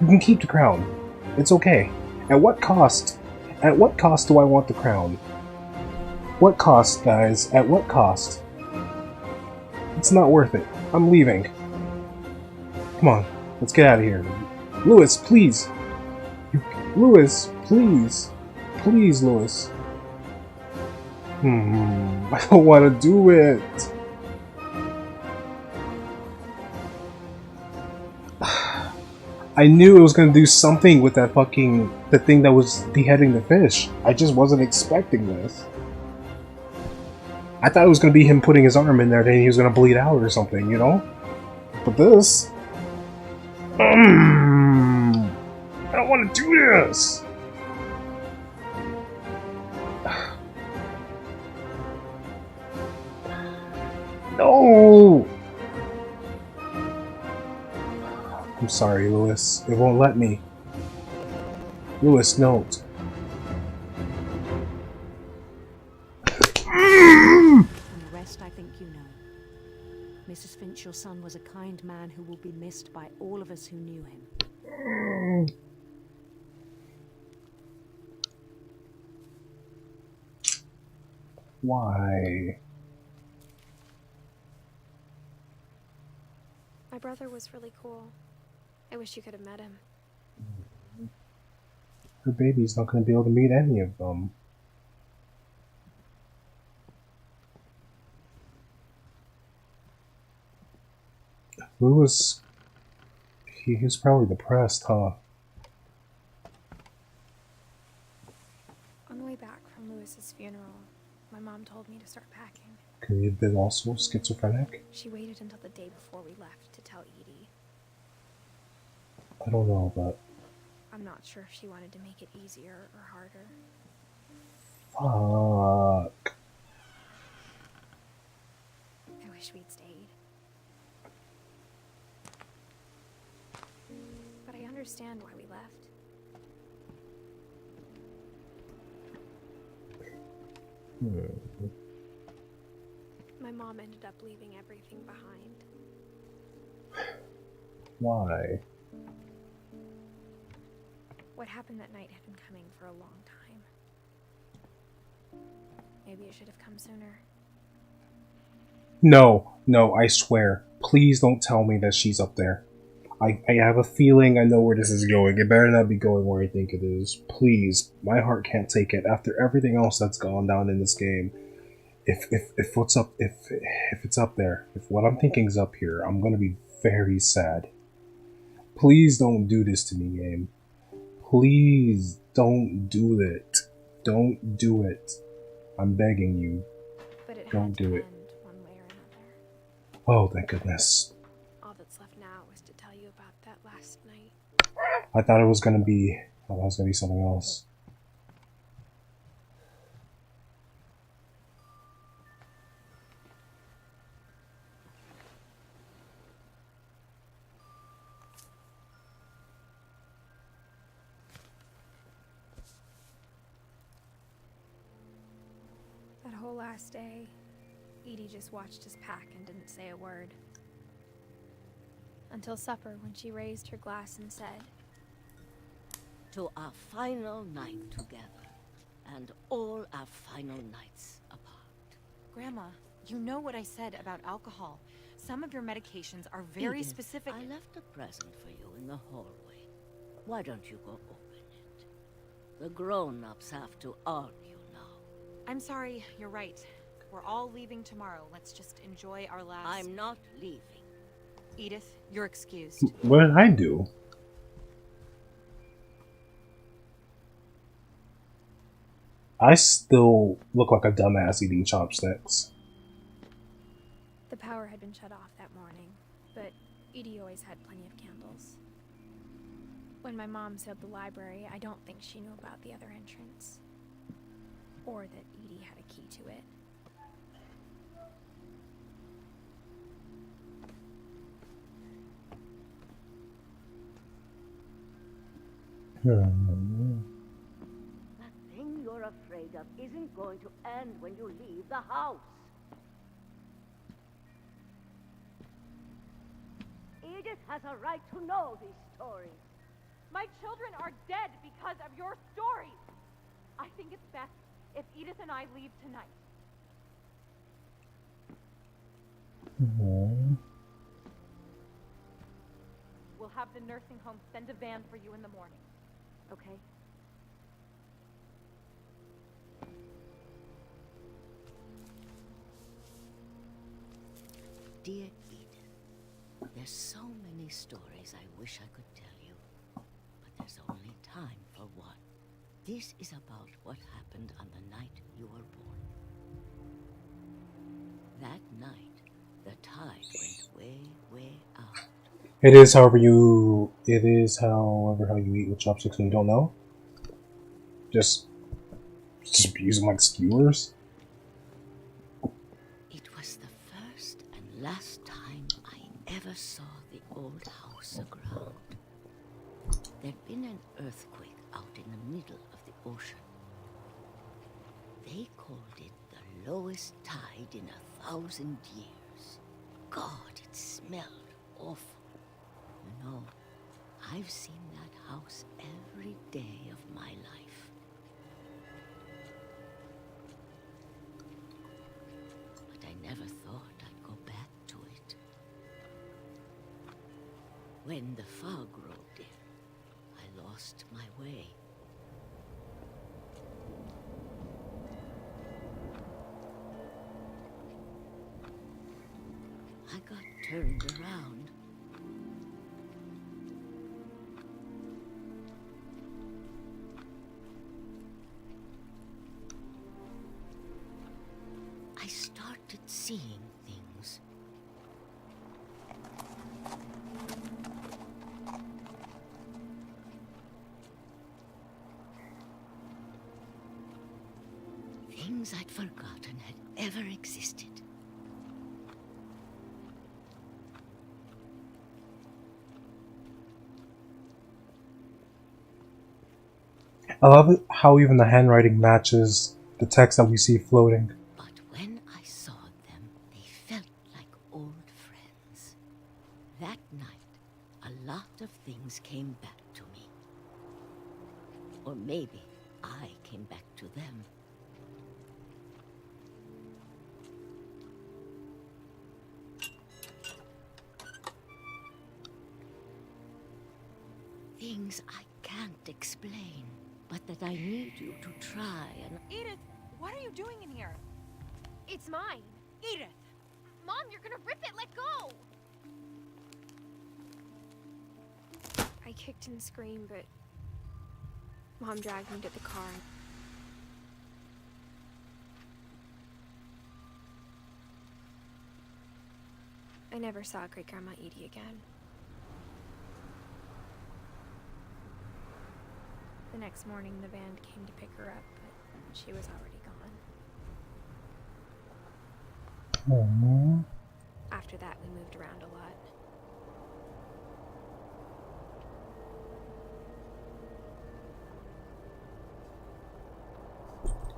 You can keep the crown. It's okay. At what cost? At what cost do I want the crown? What cost, guys? At what cost? It's not worth it. I'm leaving. Come on. Let's get out of here. Lewis, please. Lewis, please. Please, Lewis. I don't want to do it. I knew it was going to do something with that the thing that was beheading the fish. I just wasn't expecting this. I thought it was going to be him putting his arm in there, then he was going to bleed out or something, you know? But this... I don't want to do this! No! I'm sorry, Lewis. It won't let me. Lewis, don't. And the rest I think you know. Mrs. Finch, your son was a kind man who will be missed by all of us who knew him. Why? My brother was really cool. I wish you could have met him. Her baby's not going to be able to meet any of them. Lewis... He's probably depressed, huh? On the way back from Lewis's funeral, my mom told me to start packing. Could he have been also schizophrenic? She waited until the day before we left to tell Edie. I don't know, but... I'm not sure if she wanted to make it easier or harder. Fuck. I wish we'd stayed. But I understand why we left. My mom ended up leaving everything behind. Why? What happened that night had been coming for a long time. Maybe it should have come sooner. No, I swear. Please don't tell me that she's up there. I have a feeling I know where this is going. It better not be going where I think it is. Please, my heart can't take it after everything else that's gone down in this game. If it's up there, if what I'm thinking is up here, I'm gonna be very sad. Please don't do this to me, game. Please don't do it. Don't do it. I'm begging you. But it Don't had to do it. end one way or another. Oh, thank goodness. All that's left now is to tell you about that last night. I thought it was gonna be something else. That whole last day, Edie just watched us pack and didn't say a word. Until supper, when she raised her glass and said, "To our final night together, and all our final nights apart." Grandma, you know what I said about alcohol. Some of your medications are very Edith, specific. I left a present for you in the hallway. Why don't you go open it? The grown-ups have to argue now. I'm sorry, you're right. We're all leaving tomorrow. Let's just enjoy our last... I'm not leaving. Edith, you're excused. What did I do? I still look like a dumbass eating chopsticks. The power had been shut off that morning, but Edie always had plenty of candles. When my mom sealed the library, I don't think she knew about the other entrance. Or that Edie had a key to it. That thing you're afraid of isn't going to end when you leave the house. Edith has a right to know these stories. My children are dead because of your stories. I think it's best if Edith and I leave tonight. We'll have the nursing home send a van for you in the morning. Okay? Dear Edith, there's so many stories I wish I could tell you, but there's only time for one. This is about what happened on the night you were born. That night, the tide went way, way out. It is however you eat with chopsticks when you don't know. Just use them like skewers. It was the first and last time I ever saw the old house aground. There'd been an earthquake out in the middle of the ocean. They called it the lowest tide in 1,000 years. God, it smelled awful. You know, I've seen that house every day of my life. But I never thought I'd go back to it. When the fog rolled in, I lost my way. I got turned around. I started seeing things. Things I'd forgotten had ever existed. I love it how even the handwriting matches the text that we see floating. But when I saw them, they felt like old friends. That night, a lot of things came back to me. Or maybe I came back to them. Things I can't explain, but that I need you to try and... Edith, what are you doing in here? It's mine. Edith! Mom, you're gonna rip it! Let go! I kicked and screamed, but Mom dragged me to the car. I never saw Great-Grandma Edie again. The next morning, the van came to pick her up, but she was already gone. Aww. After that, we moved around a lot.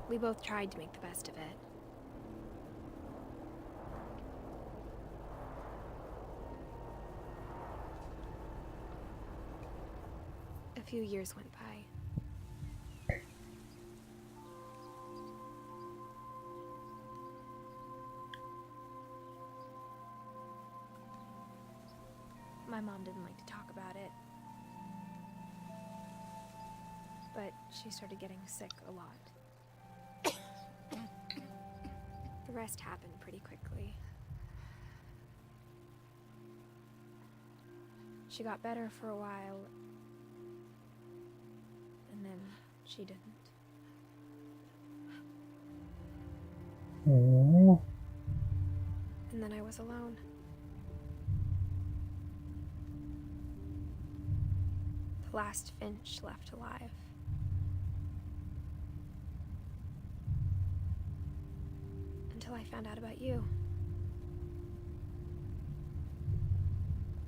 We both tried to make the best of it. A few years went by. My mom didn't like to talk about it. But she started getting sick a lot. The rest happened pretty quickly. She got better for a while, and then she didn't. Aww. And then I was alone. The last Finch left alive. Until I found out about you.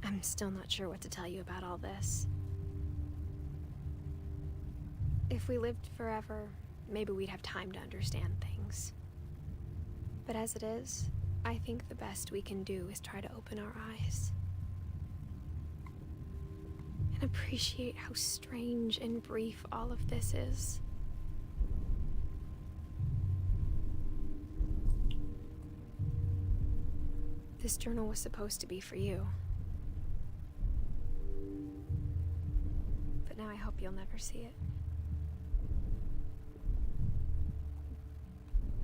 I'm still not sure what to tell you about all this. If we lived forever, maybe we'd have time to understand things. But as it is, I think the best we can do is try to open our eyes. And appreciate how strange and brief all of this is. This journal was supposed to be for you. But now I hope you'll never see it.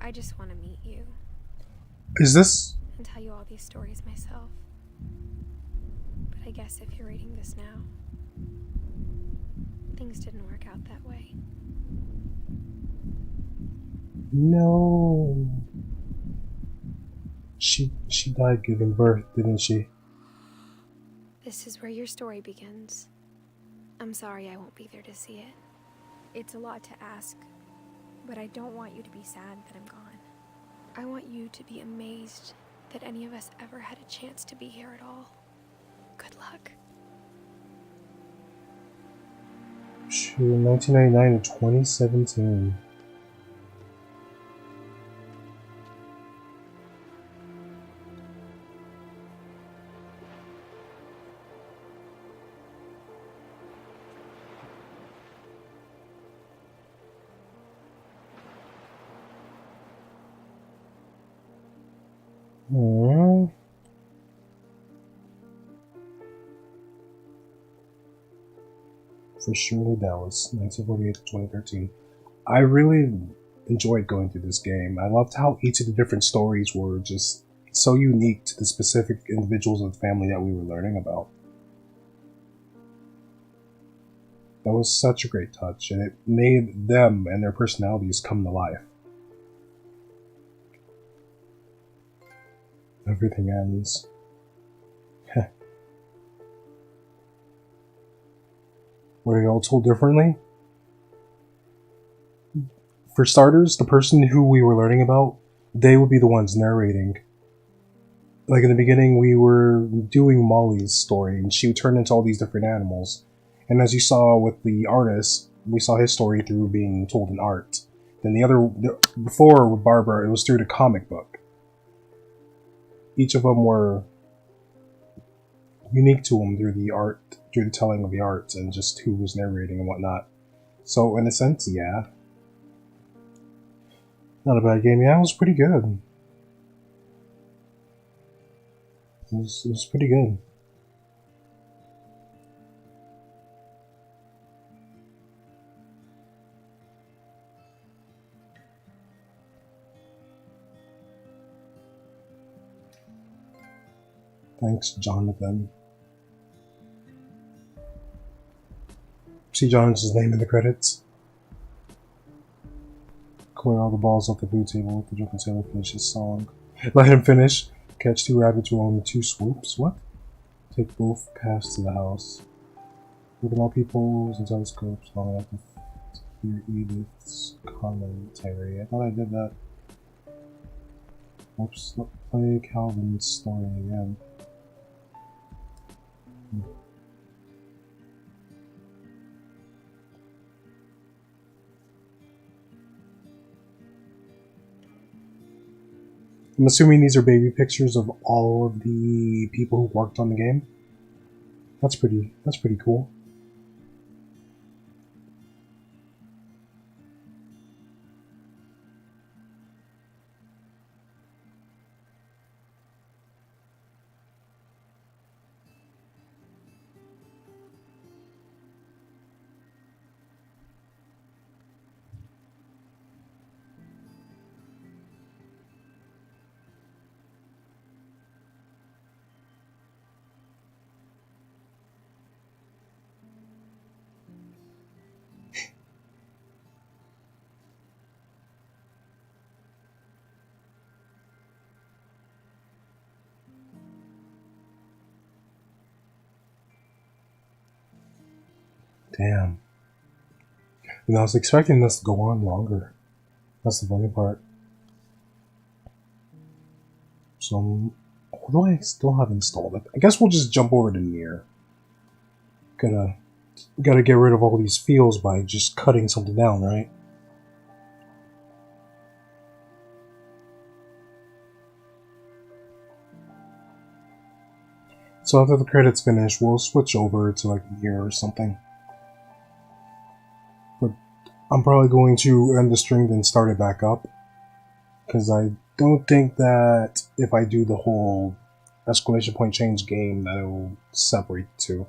I just want to meet you. Is this? And tell you all these stories myself. But I guess if you're reading this now, things didn't work out that way. No. She died giving birth, didn't she? This is where your story begins. I'm sorry I won't be there to see it. It's a lot to ask, but I don't want you to be sad that I'm gone. I want you to be amazed that any of us ever had a chance to be here at all. Good luck. Shoot, 1999 to 2017. For Shirley Dallas, 1948 to 2013. I really enjoyed going through this game. I loved how each of the different stories were just so unique to the specific individuals of the family that we were learning about. That was such a great touch, and it made them and their personalities come to life. Everything ends. Were they all told differently? For starters, the person who we were learning about, they would be the ones narrating. Like in the beginning, we were doing Molly's story, and she would turn into all these different animals. And as you saw with the artist, we saw his story through being told in art. Then before with Barbara, it was through the comic book. Each of them were unique to them through the art, through the telling of the arts, and just who was narrating and whatnot. So in a sense, yeah. Not a bad game. Yeah, it was pretty good. It was pretty good. Thanks, Jonathan. See Jonathan's name in the credits. Clear all the balls off the blue table with the drunken sailor finish his song. Let him finish. Catch 2 rabbits with only 2 swoops. What? Take both paths to the house. Look at all peoples and telescopes long enough to hear Edith's commentary. I thought I did that. Oops, let's play Calvin's story again. I'm assuming these are baby pictures of all of the people who worked on the game. That's pretty cool. Damn. And I was expecting this to go on longer. That's the funny part. So, what do I still have installed? I guess we'll just jump over to Nier. Gotta get rid of all these fields by just cutting something down, right? So after the credits finish, we'll switch over to like Nier or something. But I'm probably going to end the stream then start it back up. Because I don't think that if I do the whole exclamation point change game that it will separate the two.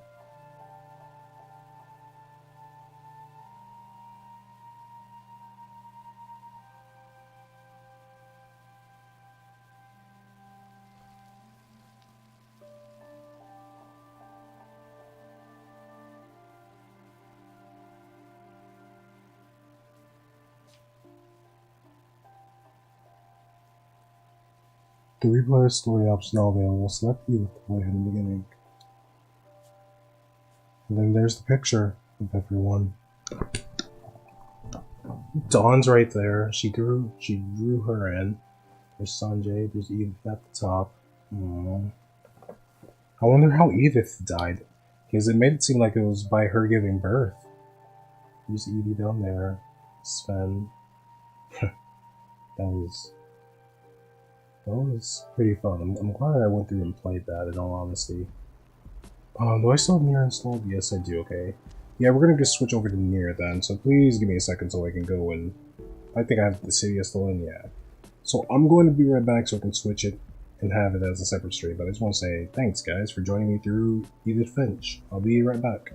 The replay story option now available. Select Edith to play in the beginning. And then there's the picture of everyone. Dawn's right there. She drew her in. There's Sanjay. There's Edith at the top. Aww. I wonder how Edith died, because it made it seem like it was by her giving birth. There's Edie down there. Sven. That was pretty fun. I'm glad I went through and played that, in all honesty. Do I still have Nier installed? Yes, I do, okay. Yeah, we're gonna just switch over to Nier then, so please give me a second so I can go and... I think I have the city still in, yeah. So I'm going to be right back so I can switch it and have it as a separate stream, but I just want to say thanks, guys, for joining me through Edith Finch. I'll be right back.